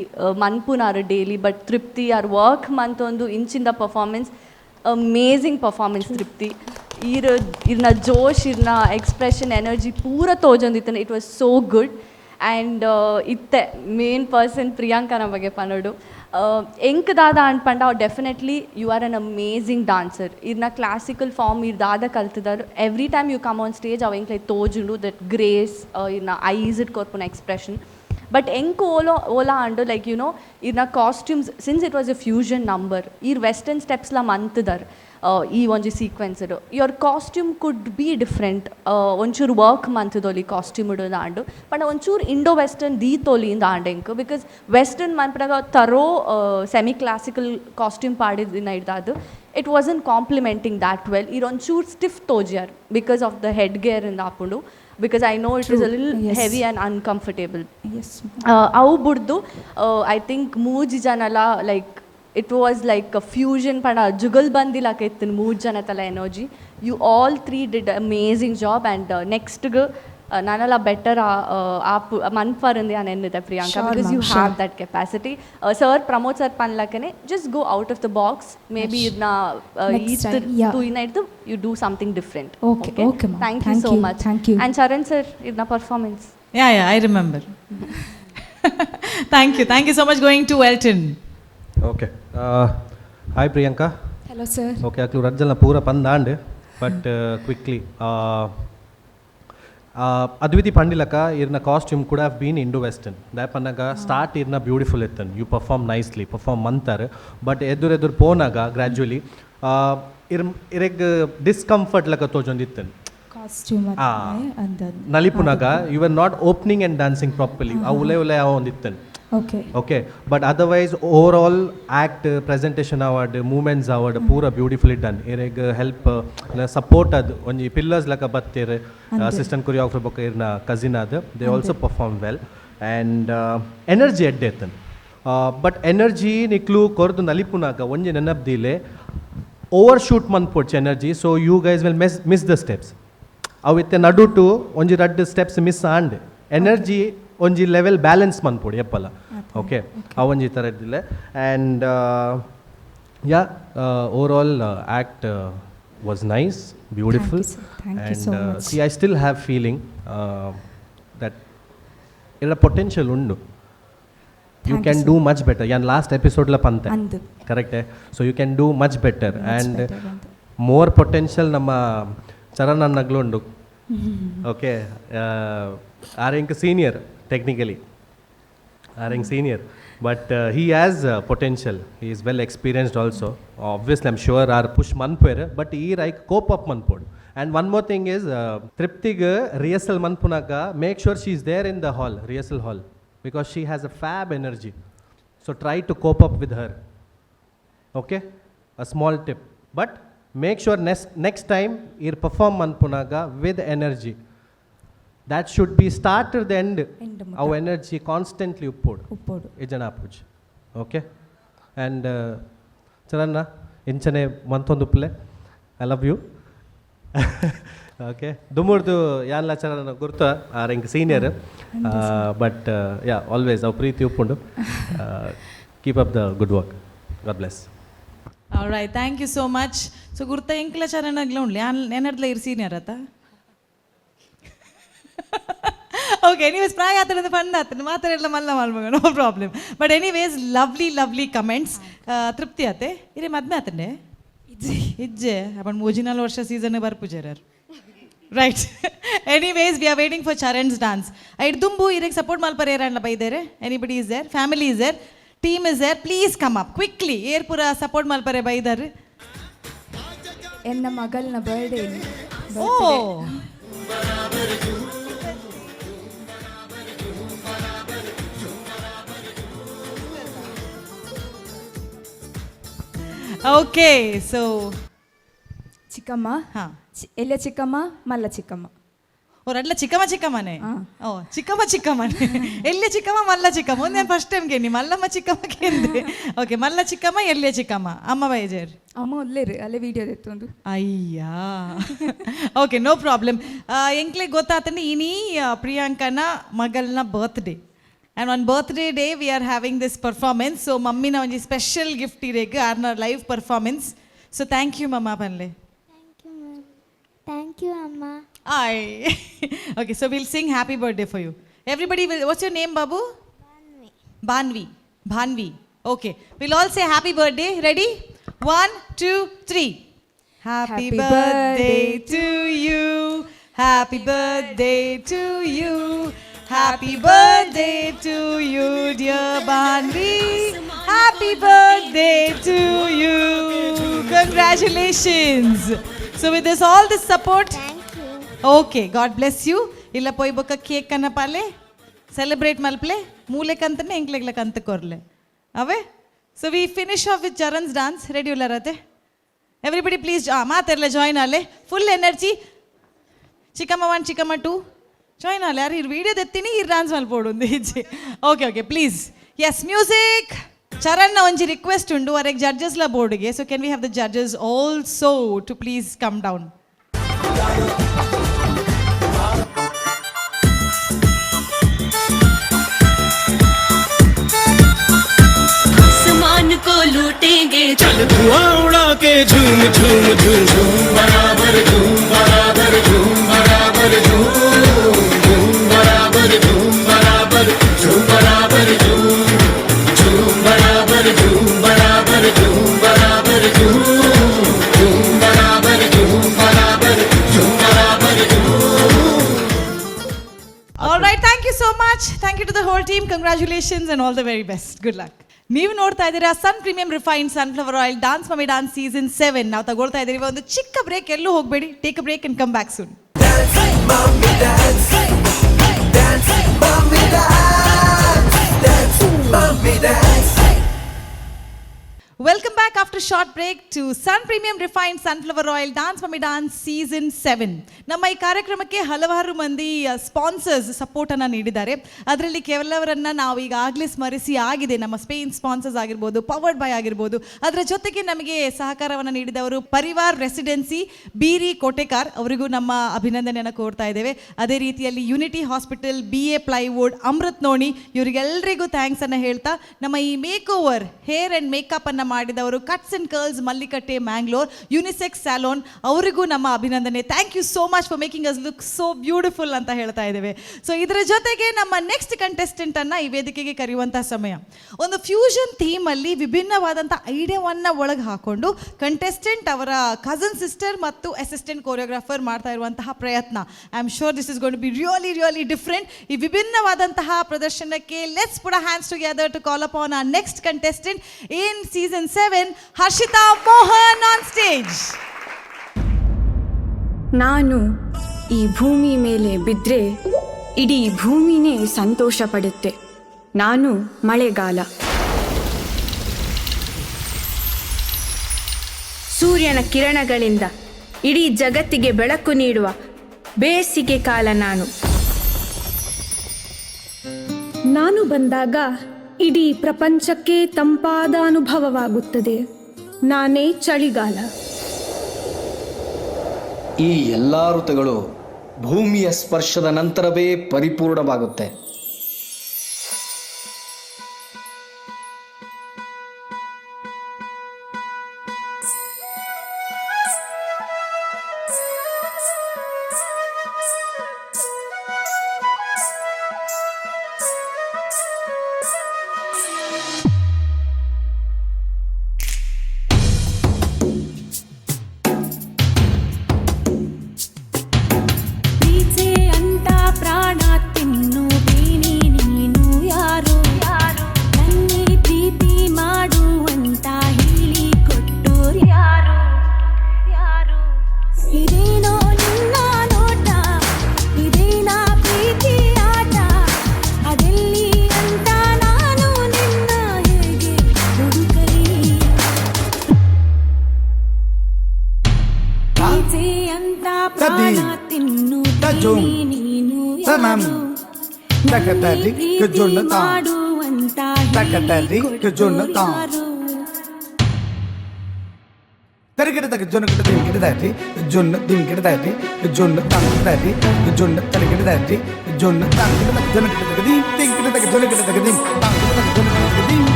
ಮನ್ಪುನಾರು ಡೈಲಿ ಬಟ್ ತೃಪ್ತಿ ಆರ್ ವರ್ಕ್ ಮಂತೊಂದು ಇಂಚಿಂದ ಪರ್ಫಾರ್ಮೆನ್ಸ್ ಅಮೇಝಿಂಗ್ ಪರ್ಫಾರ್ಮೆನ್ಸ್ ತೃಪ್ತಿ. ಇರ್ನ ಜೋಶ್ ಇರ್ನ ಎಕ್ಸ್ಪ್ರೆಷನ್ ಎನರ್ಜಿ ಪೂರ ತೋಜೊಂದಿತ್ತನ it was so good. And ಇತ್ತೆ ಮೇನ್ ಪರ್ಸನ್ ಪ್ರಿಯಾಂಕನ ಬಗ್ಗೆ ಪನ್ನೋಡು ಎಂಕ್ ದಾದ ಅನ್ಪಂಡ ಅವು definitely you are an amazing dancer. ಇರ್ನ ಕ್ಲಾಸಿಕಲ್ ಫಾರ್ಮ್ ಇರ್ದಾದ ಕಲ್ತಿದ್ದಾರೆ. Every time you come on stage ಅವು ಎಂಕ್ಲೈ ತೋಜುಂಡು ದಟ್ ಗ್ರೇಸ್ ಇರ್ನ ಐಸ್ ಇಟ್ ಕೊರ್ಪುನ ಎಕ್ಸ್ಪ್ರೆಷನ್. ಬಟ್ ಎಂಕ್ ಓಲಾ ಅಂಡು ಲೈಕ್ ಯು ನೋ ಇರ್ನ costumes since it was a fusion number ಈರ್ ವೆಸ್ಟರ್ನ್ ಸ್ಟೆಪ್ಸ್ಲ ಮಂತಿದ್ದಾರೆ ಈ ಒಂಜಿ ಸೀಕ್ವೆನ್ಸರು your costume could be different ಒಂಚೂರು ವರ್ಕ್ ಮಂತದೊಲಿ ಕಾಸ್ಟ್ಯೂಮ್ ಇಡೋದು ಆಂಡು ಬಟ್ ಒಂಚೂರು ಇಂಡೋ ವೆಸ್ಟರ್ನ್ ದೀತೋಲಿಂದ ಆಂಡೆಂಕ್ ಬಿಕಾಸ್ ವೆಸ್ಟರ್ನ್ ಮನ್ಪನಾಗ ತರೋ ಸೆಮಿ ಕ್ಲಾಸಿಕಲ್ ಕಾಸ್ಟ್ಯೂಮ್ ಪಾಡಿದಿನ ಇಡ್ದಾದು it was an complimenting that well ಇದೊಂಚೂರು ಸ್ಟಿಫ್ ತೋಜಿಯಾರ್ because of the head gear ಇಂದ ಹಾಕೊಂಡು because I know it is a little heavy and uncomfortable. Yes. Avu buddu I think mooji janala like it was like a fusion pada jugal bandila kettin mooj janatala energy. You all three did an amazing job and next nanala better manfarindi anennide Priyanka sure, because you have that capacity. Sir Pramod sir panlakane just go out of the box maybe idna tu you do something different. Okay okay thank you so much. Thank you. And Charan sir idna performance
yeah I remember. Thank you so much. Going to Elton.
Okay hi Priyanka.
Hello sir.
Okay aklu rajjalna pura pandand but quickly Adviti Pandilaka, irna costume could have been Indo-Western. That panaga start irna beautiful ethan. You perform nicely, perform mantar, but edur ponaga gradually ireg discomfort laka tojondittan.
Costume and
Nalipunaga, you were not opening and dancing properly. Ule avondittan. Okay, but otherwise overall act presentation award movements award pura beautifully done. Ireg help support ad onji pillars laka battire assistant choreographer boka irna cousin ad they also perform well and energy eddetan but energy niklu kordu nalipunaga onji nenabdile overshoot manpoch energy so you guys will miss the steps avitte nadu to onji raddu steps miss and energy ಒಂಜಿ level balance ಮನ್ಪೊಡಿ ಎಪ್ಪಲ್ಲ okay ಅವೊಂಜಿ ಥರ ಇದ್ದಿಲ್ಲ and yeah over all act was nice, beautiful.
Thank you
and
so much.
see, I still have feeling that illa potential undu. You
Thank
can
you,
do much better. Yan last episode la pante.
Andu.
Correct. So you can do much better. And
better, andu.
more potential nama Charan annaglu undu. Okay. Arenk senior technically. Arenk senior. But he has potential. He is well experienced also. Obviously, I'm sure our push manpere, but he like cope up manpod. And one more thing is, Triptiga rehearsal manpunaga, make sure she's there in the hall, rehearsal hall, because she has a fab energy. So try to cope up with her. Okay? A small tip. But make sure next time you perform manpunaga with energy. That should be start to the end. Our energy constantly uppodu. Ijana puj. Okay? And Charanna, inchane manthonduple. I love you. Okay. Dumurdu yanla Charanna gurta arenk senior. But yeah, always our preeti uppundu. Keep up the good work. God bless.
All right, thank you so much. So gurta enkla Charanna glonli enadla ir senior ata. Okay, anyways, no problem. But anyways, lovely comments. Tripti ate ire madme atande ijje apan mojinal varsha season ne barpu jerar. Right. Anyways, we are waiting for Charan's dance. Dumbu irek support malparera and by there. Anybody is there? Family is there? Team is there? Please come up quickly. Air pura support malpare by there.
Enna magalna birthday.
Oh. Okay, so
ಚಿಕ್ಕಮ್ಮ ಎಲ್ಲ ಚಿಕ್ಕಮ್ಮ ಮಲ್ಲ ಚಿಕ್ಕಮ್ಮ
ಅವರಲ್ಲ ಚಿಕ್ಕಮ್ಮನೆ ಓ ಚಿಕ್ಕಮ್ಮನೆ ಎಲ್ಲಿ ಚಿಕ್ಕಮ್ಮ ಮಲ್ಲ ಚಿಕ್ಕಮ್ಮ ಒಂದು ನಾನು ಫಸ್ಟ್ ಟೈಮ್ ಕೇಳಿ ಮಲ್ಲಮ್ಮ ಚಿಕ್ಕಮ್ಮ ಕೇಳಿದೆ ಓಕೆ ಮಲ್ಲ ಚಿಕ್ಕಮ್ಮ ಎಲ್ಲಿ ಚಿಕ್ಕಮ್ಮ ಅಮ್ಮ ಬೈಜರ್
ಅಮ್ಮ ಒಲ್ಲೇರು ಅಲ್ಲೇ ವಿಡಿಯೋ ತೆತ್ತೊಂದು
ಅಯ್ಯಾ ಓಕೆ ನೋ ಪ್ರಾಬ್ಲಮ್ ಎಂಕ್ಲೆ ಗೊತ್ತಾತಂದ್ರೆ ಇನಿ ಪ್ರಿಯಾಂಕನ ಮಗಳನ್ನ birthday and on birthday day we are having this performance, so mummy na onji special gift irege arna live performance, so thank you mama panle.
Thank you ma'am. Thank you amma.
Ai okay, so we'll sing happy birthday for you. Everybody will, what's your name babu? Bhanvi. Okay, we'll all say happy birthday. Ready? 1 2 3. Happy birthday to you, happy birthday to you, happy birthday to you dear Bhanvi, happy birthday to you, congratulations. So with this all this support,
Thank you.
okay, God bless you. Illa poi boka cake kana pale celebrate malple moole kantane enklekla kant korle ave. So we finish off with Charan's dance. Ready ullarate everybody please maaterle join ale full energy. Chikamma 1 chikamma 2 join ale yaar video dettini dance malpodundi okay please. Yes, music. Charan na onji request undu arek judges la board ge, so can we have the judges also to please come down.
आसमान को लूटेंगे चल धुआं उड़ा के झूम झूम झूम झूम बराबर झूम बराबर झूम बराबर झूम झूम बराबर झूम बराबर झूम बराबर झूम झूम बराबर झूम बराबर झूम बराबर झूम झूम बराबर झूम बराबर झूम बराबर झूम.
All right, thank you so much. Thank you to the whole team. Congratulations and all the very best. Good luck. ನೀವು ನೋಡ್ತಾ ಇದ್ದೀರಾ Sun premium refined sunflower oil dance mummy dance season 7 ನಾವು ತಗೊಳ್ತಾ ಇದ್ದೀವಿ. ಒಂದು ಚಿಕ್ಕ ಬ್ರೇಕ್, ಎಲ್ಲೂ ಹೋಗಬೇಡಿ. Take a break and come back soon. Welcome back after a short break to Sun Premium Refined Sunflower Oil Dance Mummy Dance Season 7. ನಮ್ಮ ಈ ಕಾರ್ಯಕ್ರಮಕ್ಕೆ ಹಲವಾರು ಮಂದಿ ಸ್ಪಾನ್ಸರ್ಸ್ ಸಪೋರ್ಟ್ ಅನ್ನ ನೀಡಿದ್ದಾರೆ. ಅದರಲ್ಲಿ ಕೆಲವರನ್ನ ನಾವು ಈಗಾಗಲೇ ಸ್ಮರಿಸಿ ಆಗಿದೆ. ನಮ್ಮ ಸ್ಪೇನ್ ಸ್ಪಾನ್ಸರ್ಸ್ ಆಗಿರ್ಬೋದು, ಪವರ್ಡ್ ಬೈ ಆಗಿರ್ಬೋದು. ಅದರ ಜೊತೆಗೆ ನಮಗೆ ಸಹಕಾರವನ್ನು ನೀಡಿದವರು ಪರಿವಾರ್ ರೆಸಿಡೆನ್ಸಿ ಬೀರಿ ಕೋಟೆಕಾರ್, ಅವರಿಗೂ ನಮ್ಮ ಅಭಿನಂದನೆಯನ್ನು ಕೋರ್ತಾ ಇದ್ದೇವೆ. ಅದೇ ರೀತಿಯಲ್ಲಿ unity hospital, BA plywood, Amrut noni, ಇವರಿಗೆಲ್ಲರಿಗೂ ಥ್ಯಾಂಕ್ಸ್ ಅನ್ನು ಹೇಳ್ತಾ ನಮ್ಮ ಈ make over hair and makeup ಅನ್ನ ಮಾಡಿದವರು cuts and curls Mallikatte Mangalore unisex salon, ಅವರಿಗೂ ನಮ್ಮ ಅಭಿನಂದನೆ. Thank you so much for making us look so beautiful ಅಂತ ಹೇಳ್ತಾ ಇದ್ದೇವೆ. ಸೊ ಇದರ ಜೊತೆಗೆ ನಮ್ಮ ನೆಕ್ಸ್ಟ್ ಕಂಟೆಸ್ಟೆಂಟನ್ನು ಈ ವೇದಿಕೆಗೆ ಕರೆಯುವಂಥ ಸಮಯ. ಒಂದು ಫ್ಯೂಷನ್ ಥೀಮಲ್ಲಿ ವಿಭಿನ್ನವಾದಂಥ ಐಡಿಯಾವನ್ನು ಒಳಗೆ ಹಾಕೊಂಡು ಕಂಟೆಸ್ಟೆಂಟ್ ಅವರ ಕಸನ್ ಸಿಸ್ಟರ್ ಮತ್ತು ಅಸಿಸ್ಟೆಂಟ್ ಕೊರಿಯೋಗ್ರಾಫರ್ ಮಾಡ್ತಾ ಇರುವಂತಹ ಪ್ರಯತ್ನ. I am sure this is gonna be really different. ಈ ವಿಭಿನ್ನವಾದಂತಹ ಪ್ರದರ್ಶನಕ್ಕೆ let's put hands together to call upon our next contestant in season 7, Harshita Mohan on stage.
ನಾನು ಈ ಭೂಮಿ ಮೇಲೆ ಬಿದ್ದರೆ ಇಡೀ ಭೂಮಿನೇ ಸಂತೋಷ ಪಡುತ್ತೆ. ನಾನು ಮಳೆಗಾಲ. ಸೂರ್ಯನ ಕಿರಣಗಳಿಂದ ಇಡೀ ಜಗತ್ತಿಗೆ ಬೆಳಕು ನೀಡುವ ಬೇಸಿಗೆ ಕಾಲ ನಾನು. ನಾನು ಬಂದಾಗ ಇಡೀ ಪ್ರಪಂಚಕ್ಕೆ ತಂಪಾದ ಅನುಭವವಾಗುತ್ತದೆ. ನಾನೇ ಚಳಿಗಾಲ.
ಈ ಎಲ್ಲ ಋತುಗಳು ಭೂಮಿಯ ಸ್ಪರ್ಶದ ನಂತರವೇ ಪರಿಪೂರ್ಣವಾಗುತ್ತೆ.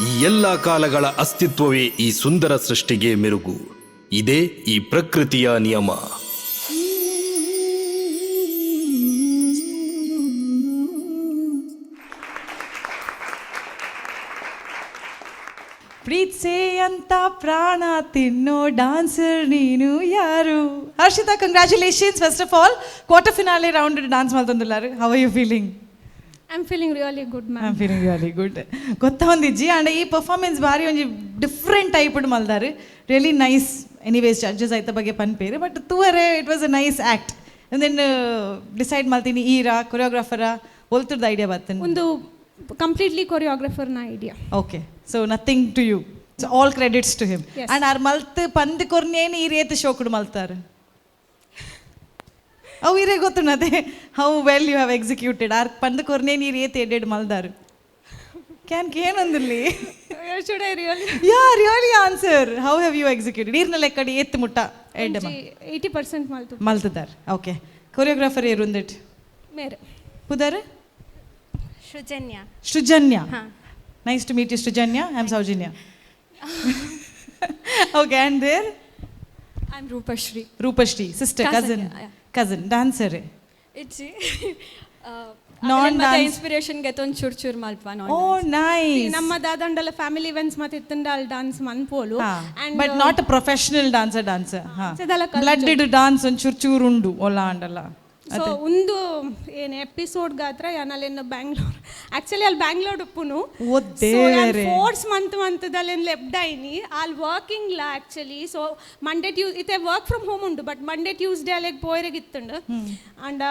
ಈ ಎಲ್ಲ ಕಾಲಗಳ ಅಸ್ತಿತ್ವವೇ ಈ ಸುಂದರ ಸೃಷ್ಟಿಗೆ ಮೆರುಗು. ಇದೇ ಈ ಪ್ರಕೃತಿಯ ನಿಯಮ.
ಪ್ರೀತ್ಸೆ ಅಂತ ಪ್ರಾಣ ತಿನ್ನೋ ಡಾನ್ಸರ್ ನೀನು ಯಾರು. Harshita, congratulations first of all. Quarter finale round dance ಮಾಡ್ತಂದಿಲ್ಲಾರು. How are you feeling?
I'm feeling really good, ma'am.
I'm feeling really good. ಗೊತ್ತಾ ಒಂದಿಜ್ಜಿ ಅಂಡ್ ಈ ಪರ್ಫಾರ್ಮೆನ್ಸ್ ಭಾರಿ ಒಂಜಿ ಡಿಫ್ರೆಂಟ್ ಟೈಪ್ ಮಲ್ದಾರು. Really nice. ಎನಿವೇಸ್ ಜಡ್ಜಸ್ ಆಯ್ತ ಬಗ್ಗೆ ಪನ್ಪೇರು ಬಟ್ ತೂವರೆ it was a nice act. Then decide ಮಾಡ್ತೀನಿ ಈರಾ ಕೊರಿಯೋಗ್ರಾಫರ ಬೊಲ್ತುರ್ದು ಐಡಿಯಾ ಬರ್ತೇನೆ
ಒಂದು ಕಂಪ್ಲೀಟ್ಲಿ ಕೊರಿಯೋಗ್ರಾಫರ್ನ idea.
Okay, so nothing to you, so all credits to him.
Yes.
And ಆರ್ ಮಲ್ತ್ ಪಂದ್ ಕೊರ್ನೇನು ಈ ರೀತಿ ಶೋಕುಡು ಮಲ್ತಾರೆ ಅವು ಇರೇ ಗೊತ್ತುನದೆ how well you have executed. ಆರ್ ಪಂದ್ ಕೊರ್ನೇನು ಈ ರೀತಿ ಎಡೆಡ್ ಮಲ್ದಾರು ಕ್ಯಾನ್ ಏನಂದಿರ್ಲಿ
should I really
yeah really answer. How have you executed? ಈರ್ನ ಲೆಕ್ಕಡಿ ಎತ್ತು ಮುಟ್ಟ ಎಡ್ಡೆ
80% ಮಲ್ತು
ಮಲ್ತಿದ್ದಾರೆ. ಓಕೆ, ಕೊರಿಯೋಗ್ರಾಫರ್ ಏರು ಒಂದಿಟ್ಟು
ಮೇರೆ
ಪುದರ್
Srujanya.
Srujanya, nice to meet you Srujanya. I am Soujanya. Okay, and there
I am Roopashree.
Roopashree, sister, cousin dancer.
ಇಟ್ಸಿ
ನಾನ್ ಡ್ಯಾನ್ಸ್
ಇನ್ಸ್ಪಿರೇಷನ್ ಗೆತ್ತೊಂದು ಚೂರು ಮಲ್ಪ.
Oh nice.
ನಮ್ಮ ದಾದಂಡಲ ಫ್ಯಾಮಿಲಿ ಇವೆಂಟ್ಸ್ ಮತ್ತೆ ಇತ್ತಂಡಲ್ ಡಾನ್ಸ್ ಮನ್ಪೋಲು.
But not a professional dancer. Blood ಇಡು ಡಾನ್ಸ್ ಒಂಚೂರು ಚೂರು ಉಂಡು ಒಲ್ಲ ಅಂಡಲ್ಲ.
ಸೊ ಒಂದು ಏನು ಎಪಿಸೋಡ್ ಗಾತ್ರ ಯಾನಲ್ಲೇನು ಬ್ಯಾಂಗ್ಳೂರ್ ಆ್ಯಕ್ಚುಲಿ ಅಲ್ಲಿ ಬ್ಯಾಂಗ್ಳೂರ್ ಉಪ್ಪುನು ಫೋರ್ಸ್ ಮಂತ್ದಲ್ಲಿ ಲೆಬ್ಡೈನಿ ಅಲ್ಲಿ ವರ್ಕಿಂಗ್ ಲ ಆ್ಯಕ್ಚುಲಿ. ಸೊ ಮಂಡೇ ಇತ್ತೆ ವರ್ಕ್ ಫ್ರಮ್ ಹೋಮ್ ಉಂಡು, ಬಟ್ ಮಂಡೇ ಟ್ಯೂಸ್ಡೇ ಅಲ್ಲಿಗೆ ಪೋಯರೆಗಿತ್ತುಂಡು. ಅಂಡ್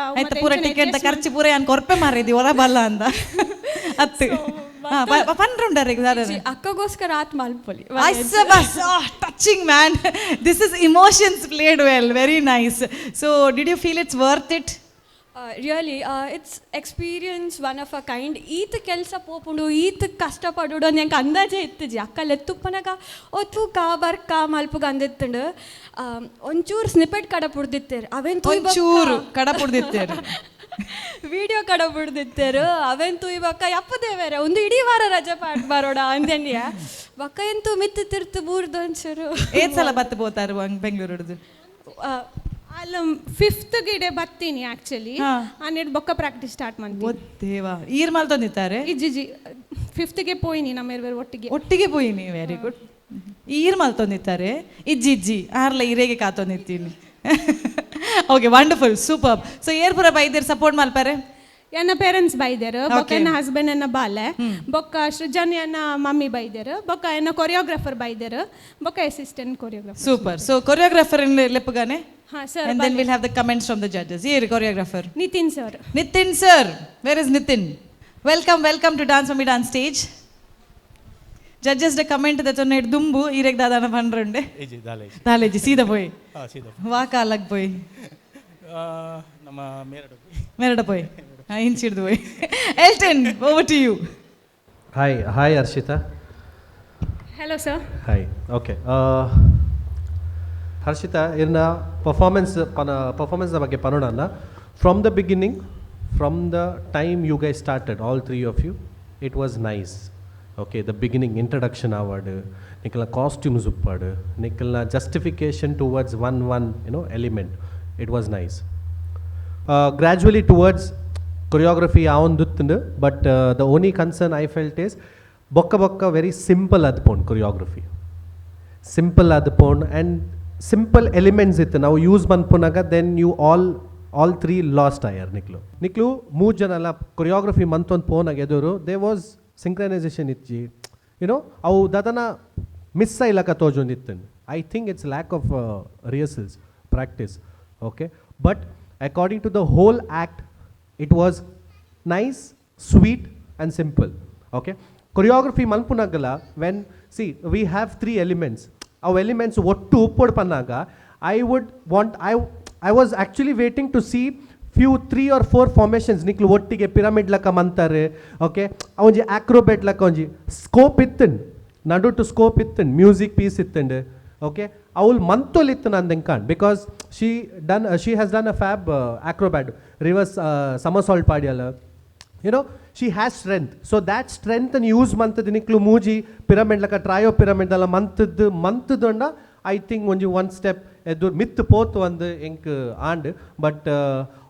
ಪೂರ ಟಿಕೆಟ್ ಖರ್ಚು ಪೂರ ಯಾನ್ ಕೊರ್ಪೆ ಮಾರಿದಿ ಹೊರ ಬಲ್ಲ ಅಂದ ಅತ್ತು
ಅಕ್ಕಗೋಸ್ಕರ ಆತ್ ಮಲ್ಪೊಲಿ.
Touching man. This is emotions played well, very nice. So did you feel it's worth it?
Really it's experience one of a kind. ಈತ ಕೆಲಸ ಪೋಪುಂಡು, ಈತ ಕಷ್ಟಪಡುಡು ನಂಗೆ ಅಂದಾಜೆ ಇತ್ತಜಿ. ಅಕ್ಕಲ್ಲಿ ಎತ್ತುಪ್ಪನಾಗ ಒತ್ತುಕ ಬರ್ಕ ಮಲ್ಪುಗ ಅಂದಿತ್ತುಂಡು. ಒಂಚೂರು ಸ್ನಿಪೆಟ್ ಕಡ ಪುಡ್ದಿತ್ತೇರು ಅವೆಂತೂ
ಒಂಚೂರು ಕಡ ಪುಡ್ದಿತ್ತೇರು
ವಿಡಿಯೋ ಕಡ ಬಿಡ್ದಿತ್ತೇರು ಅವೆಂತೂ ಇವಕ್ಕ ಯಪ್ಪದೇವೇರೆ ಒಂದು ಇಡೀ ವಾರ ರಜೆ ಪಾಟ್ ಬರೋಡ ಅಂದೆನ್ಯ ಬಕ್ಕ ಎಂತೂ ಮಿತ್ತು ತಿರ್ತು ಬೂರ್ದು ಒಂಚೂರು.
ಏತ್ ಸಲ ಬತ್ತು ಬೋತಾರು ಬೆಂಗಳೂರು ಹಿಡಿದು
ಅಲ್ಲ 5th ಗಿಡೆ ಬತ್ತೀನಿ ಆ್ಯಕ್ಚುಲಿ. ಹನ್ನೆರಡು ಬೊಕ್ಕ ಪ್ರಾಕ್ಟೀಸ್ ಸ್ಟಾರ್ಟ್ ಮಾಡ್ತೀನಿ.
ದೇವಾ ಈರ್ ಮಲ್ತೊಂದಿತ್ತಾರೆ
ಇಜ್ಜಿಜಿ 5th ಪೋಯಿನಿ ನಮ್ಮ
ಒಟ್ಟಿಗೆ ಪೋಯಿನಿ. Very good. ಈರ್ ಮಲ್ತೊಂದಿತ್ತಾರೆ ಇಜ್ಜಿ ಆರ್ಲ ಇರೇಗೆ ಕಾತೊಂದಿತ್ತೀನಿ. Okay, wonderful, super. ಸೊ ಏರ್ ಪೂರ ಬೈದೇರು ಸಪೋರ್ಟ್ ಮಲ್ಪಾರೆ?
ಎನ್ನ ಪೇರೆಂಟ್ಸ್ ಬೈದೇರು, ಬೊಕ್ಕ ಎನ್ನ ಹಸ್ಬೆಂಡ್ ಎನ್ನ ಬಾಲೆ, ಬೊಕ್ಕ ಸೃಜನ್ ಎನ್ನ ಮಮ್ಮಿ ಬೈದೇರು, ಬೊಕ್ಕ ಎನ್ನ ಕೊರಿಯೋಗ್ರಾಫರ್ ಬೈದೇರು, ಬೊಕ್ಕ assistant choreographer.
Super. So choreographer ಲೆಪ್ಪಗಾನೆ?
ಹಾಂ sir.
And then we'll have the comments from the judges. Here, choreographer.
Nitin sir.
Nitin sir. Where is Nitin? Welcome to Dance Mummy Dance stage. Judges the comment that on it dumbu irek dadana panrunde.
Eji
daleji sida boy.
Sida.
Waka alag boy.
Nama
merada boy. Inchirdu boy. Elton, over to you.
Hi Arshita.
Hello sir.
Hi. Okay. Harshita ಇನ್ನ performance ಬಗ್ಗೆ ಪನೋಣ. From the beginning, from the time you guys started, all 3 of you, it was nice. Okay, the beginning introduction ಆವಾರ್ಡ್, ನಿಖಲ್ನ costumes ಉಪ್ಪಾಡು, ನಿಖಲ್ನ justification towards one element, it was nice. Gradually towards choreography ಯಾವೊಂದುತ್ತುಂಡು, but the only concern I felt is ಬೊಕ್ಕ very simple ಆದ್ಪೋಂಡು choreography. Simple ಆದ್ಪೋಂಡು and simple elements ಇತ್ತು ನಾವು ಯೂಸ್ ಮನ್ಪುನಾಗ. Then you all 3 last ಆಯರ್. ನಿಕ್ಲು 3 ಜನ ಎಲ್ಲ ಕೊರಿಯೋಗ್ರಫಿ ಮಂತೊಂದು ಪೋನಾಗ ಎದುರು ದೇ ವಾಸ್ ಸಿಂಕ್ರನೈಸೇಷನ್ ಇಚ್ಚಿ ಅವು ದದನ ಮಿಸ್ ಆಯ್ಲಕ ತೋಜೊಂದಿತ್ತು. I think it's lack of rehearsals, practice. Okay, but according to the whole act it was nice, sweet and simple. Okay, choreography ಮನ್ಪುನಾಗಲ್ಲ when we have 3 elements. ಅವು elements ಒಟ್ಟು ಉಪ್ಪೊಡು ಪನ್ನಾಗ I was actually waiting to see few 3 or 4 formations ನಿಕ್ಲು ಒಟ್ಟಿಗೆ pyramid ಲಕ್ಕ ಮಂತಾರೆ. Okay, ಅವೊಂಜಿ ಆಕ್ರೋಬೇಟ್ ಲಕ್ಕ ಒಂಜಿ ಸ್ಕೋಪ್ ಇತ್ತಂಡು, ನಡು ಟು ಸ್ಕೋಪ್ ಇತ್ತಂಡು, ಮ್ಯೂಸಿಕ್ ಪೀಸ್ ಇತ್ತಂಡು. ಓಕೆ, ಅವಳು ಮಂತೊಲಿತ್ತು ನಂದು ಕಾಣ್, because she has done a fab acrobat, reverse somersault ಪಾಡಿಯಲ್ಲ. she has strength. So that strength and use mantad niklu mooji pyramid laka trio pyramid alla mantadonda I think only one step edur myth poth and ink and but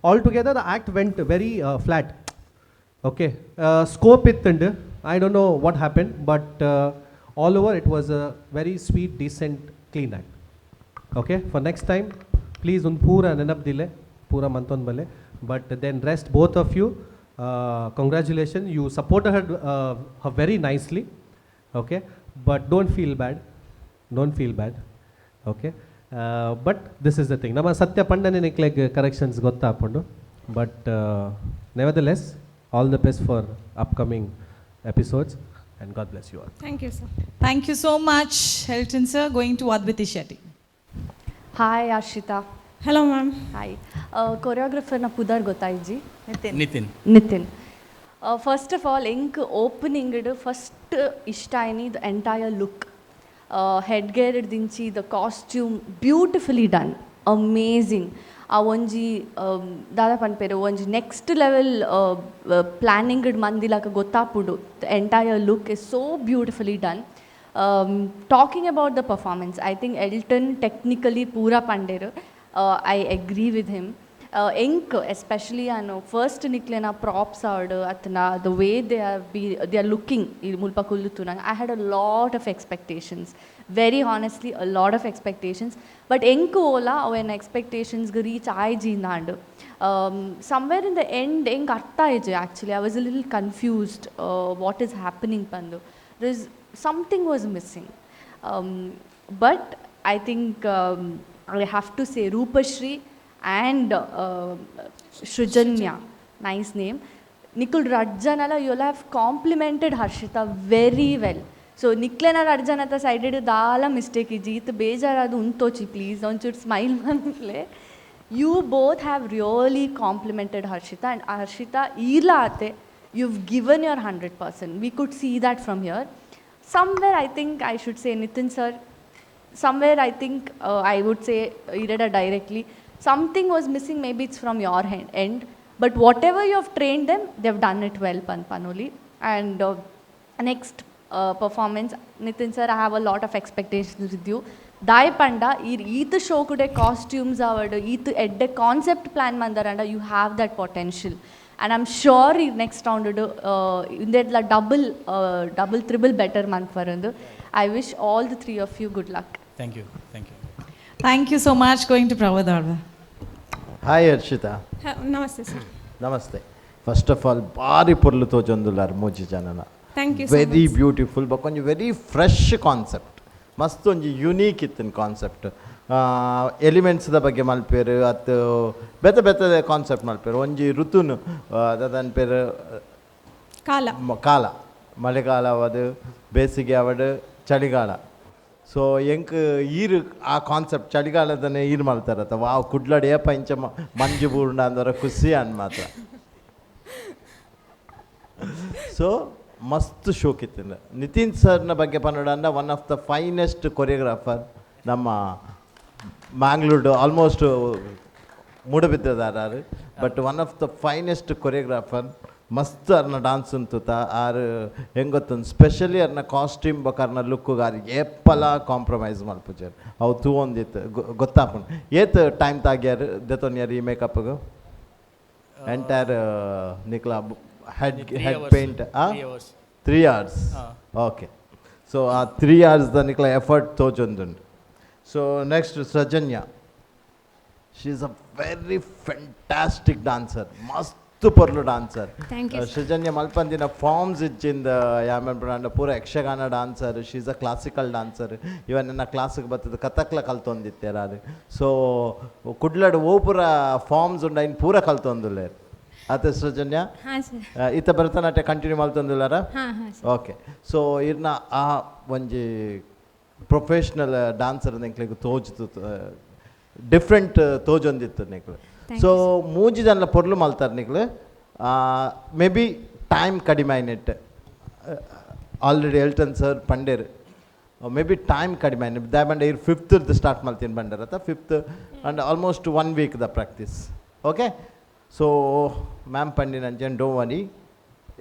altogether the act went very flat. Okay, scope ittund I don't know what happened, but all over it was a very sweet, decent, clean act. Okay, for next time please un pura nenapdile pura manton bale, but then rest both of you. Congratulations, you supported her very nicely. Okay, but don't feel bad, okay. But this is the thing, nama satya pandane nikle corrections gotta apundu, but nevertheless All the best for upcoming episodes, and God bless you all.
Thank you, sir.
Thank you so much, Hilton sir. Going to Adviti Shetty.
Hi Harshita.
Hello ma'am.
Hi. ಕೊರಿಯೋಗ್ರಫರ್ನ ಪುದರ್ ಗೊತ್ತಾಯಿಜ್ಜಿ?
Nitin.
First of all ಎಂಕ್ opening first ಇಷ್ಟ ಆಯ್ನಿ the entire look, head gear ದಿಂಚಿ the costume beautifully done, amazing. ಆ ಒಂಜಿ ದಾದ ಪನ್ಪೇರು ಒಂಜಿ ನೆಕ್ಸ್ಟ್ ಲೆವೆಲ್ ಪ್ಲ್ಯಾನಿಂಗ್ ಮಂದಿಲಾಕ ಗೊತ್ತಾಪುಡು. The entire look is so beautifully done. Talking about the performance, I think Elton technically pura panderu. I agree with him. Ink especially first niklena props aadu atna the way they are looking mulpa kullutuna. I had a lot of expectations, very honestly a lot of expectations, but ink ola when expectations reach aiji nandu. Somewhere in the end ink artha ije, actually I was a little confused what is happening pandu. There's something was missing, but I think I have to say Rupashri and Shrujanya, nice name. Nikul Rajjanala, you'll have complimented Harshita very well. So Niklena Rajjanata sided dala mistake jeet bejaradu untochi, please don't you smile manle. You both have really complimented Harshita, and Harshita ilate you've given your 100%. We could see that from here. Somewhere I think I should say Nitin sir, somewhere I think I would say Irada directly, something was missing, maybe it's from your end, but whatever you have trained them, they've done it well, Panoli. And next performance, Nitin sir, I have a lot of expectations with you. Dai Panda, eat show kude costumes avadu, eat edde concept plan mandaranda, you have that potential. And I'm sure next round indetla double triple better month varandu. I wish all the three of you good luck.
Thank you.
Thank you so much. Going to Pravadalva.
Hi Harshita.
Namaste sir.
Namaste. First of all, bari purlu tojondular moji janana.
Thank you so much.
Very beautiful, but onji very fresh concept. Mast onji unique ittin concept. Elements ಬಗ್ಗೆ ಮಲ್ಪೇರು ಅತ್ತು ಬೆತ್ತ concept ಮಲ್ಪೇರು ಒಂಜಿ ಋತುನು ಅದನ್ನ ಪೇರು ಕಾಲ ಮಳೆಗಾಲ ಅವಡು ಬೇಸಿಗೆ ಅವಡು ಚಳಿಗಾಲ. ಸೊ ಎಂಕ್ ಈರು ಆ ಕಾನ್ಸೆಪ್ಟ್ ಚಳಿಗಾಲದನ್ನೇ ಈರು ಮಲ್ತಾರತ್ತ ವಾವ್ ಕುಡ್ಲಡಿಯಪ್ಪ ಇಂಚ ಮಂಜು ಬೂರ್ಣ ಅಂದ್ರೆ ಖುಷಿ ಅನ್ ಮಾತ್ರ. ಸೊ ಮಸ್ತ್ ಶೋಕಿತ್ತಿಲ್ಲ. ನಿತಿನ್ ಸರ್ನ ಬಗ್ಗೆ ಪನ್ನಡ one of the finest choreographer ನಮ್ಮ ಮ್ಯಾಂಗ್ಳೂರು, ಆಲ್ಮೋಸ್ಟ್ ಮೂಡಬಿದ್ದದಾರು, but one of the finest choreographer. ಮಸ್ತ್ ಅರ್ನ ಡಾನ್ಸ್ ಉಂತುತ್ತ ಆರು ಹೆಂಗೆ ಗೊತ್ತೊಂದು ಸ್ಪೆಷಲಿ ಅರ್ನ ಕಾಸ್ಟ್ಯೂಮ್ ಬಕಾರ್ನ ಲುಕ್ಗಾರು ಏಪ್ಪಲ ಕಾಂಪ್ರಮೈಸ್ ಮಲ್ಪುಜಾರು ಅವು ತೂ ಒಂದಿತ್ತು ಗೊತ್ತಾಪುಂಡು. ಏತ್ ಟೈಮ್ ತಾಗ್ಯಾರು ದೆತೊನ್ಯಾರು ಈ ಮೇಕಪ್ಗೆ ಎಂಟೈರ್ ನಿಕ್ಲ head paint 3 hours. Okay, so ಆ 3 hours ನಿಕ್ಲ ಎಫರ್ಟ್ ತೋಜೊಂದುಂಡು. So next Srujanya, she is a very fantastic dancer, mast porlu dancer.
Thank you.
Srujanya malpandina forms ijinda yamen pura yakshagana dancer. She is a classical dancer. Even in a classic battadu kathakla kaltonditteradu. So kudladu opura forms unda in pura kaltondulle. Ate Srujanya?
Ha sir.
Ita Bharatanatya continue maltondullara?
Ha sir.
Okay. So irna a onji professional dancer ನಿಕ್ಲಿಗೆ ತೋಜ್ತು different ತೋಜೊಂದಿತ್ತು ನಿಕ್ಲು. ಸೊ ಮೂಜಿ ಜನ ಪೊರ್ಲು ಮಲ್ತಾರೆ ನಿಕ್ಲು. ಮೇ ಬಿ ಟೈಮ್ ಕಡಿಮೆ ಆಯ್ನೆಟ್ ಆಲ್ರೆಡಿ ಎಲ್ಟನ್ ಸರ್ ಪಂಡೇರು ಮೇ ಬಿ ಟೈಮ್ ಕಡಿಮೆ ಆಯ್ನೆ ದಾಯಬಂಡ ಇರ್ 5th ಸ್ಟಾರ್ಟ್ ಮಾಡ್ತೀನಿ ಬಂಡರತ್ತ 5th and almost 1 week the practice. Okay, so ma'am ಪಂಡಿನ ಅಂಚೆ ಡೋ ವರಿ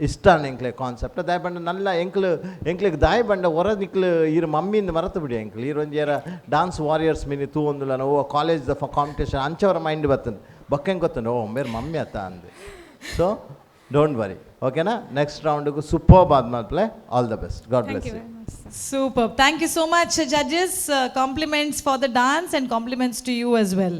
ಇಷ್ಟ ಎಂಕ್ಲೆ ಕಾನ್ಸೆಪ್ಟ್ ದಾಯ ಬಂಡ ನಲ್ಲ ಎಂಕ್ಲಿಗೆ ದಾಯ ಬಂಡ ಹೊರ ನಿಕ್ಲು ಇರು ಮಮ್ಮಿಯಿಂದ ಮರೆತು ಬಿಡಿ ಎಂಕ್ಲು ಈರೊಂದು ಯಾರ ಡಾನ್ಸ್ ವಾರಿಯರ್ಸ್ ಮೀನಿ ತೂ ಒಂದಿಲ್ಲ ಓ ಕಾಲೇಜ್ ದ ಕಾಂಪಿಟೇಷನ್ ಅಂಚವರ ಮೈಂಡ್ ಬರ್ತದೆ ಬಕ್ಕಂಗೆ ಗೊತ್ತಂಡು ಓ ಮೇರೆ ಮಮ್ಮಿ ಅತ್ತ ಅಂದು. ಸೊ ಡೋಂಟ್ ವರಿ, ಓಕೆನಾ? ನೆಕ್ಸ್ಟ್ ರೌಂಡ್ಗೂ ಸೂಪರ್ಬ್ ಆದ್ಮೇಲೆ all the best. God bless you.
Superb. Thank you so much, judges. Compliments for the dance and compliments to you as well.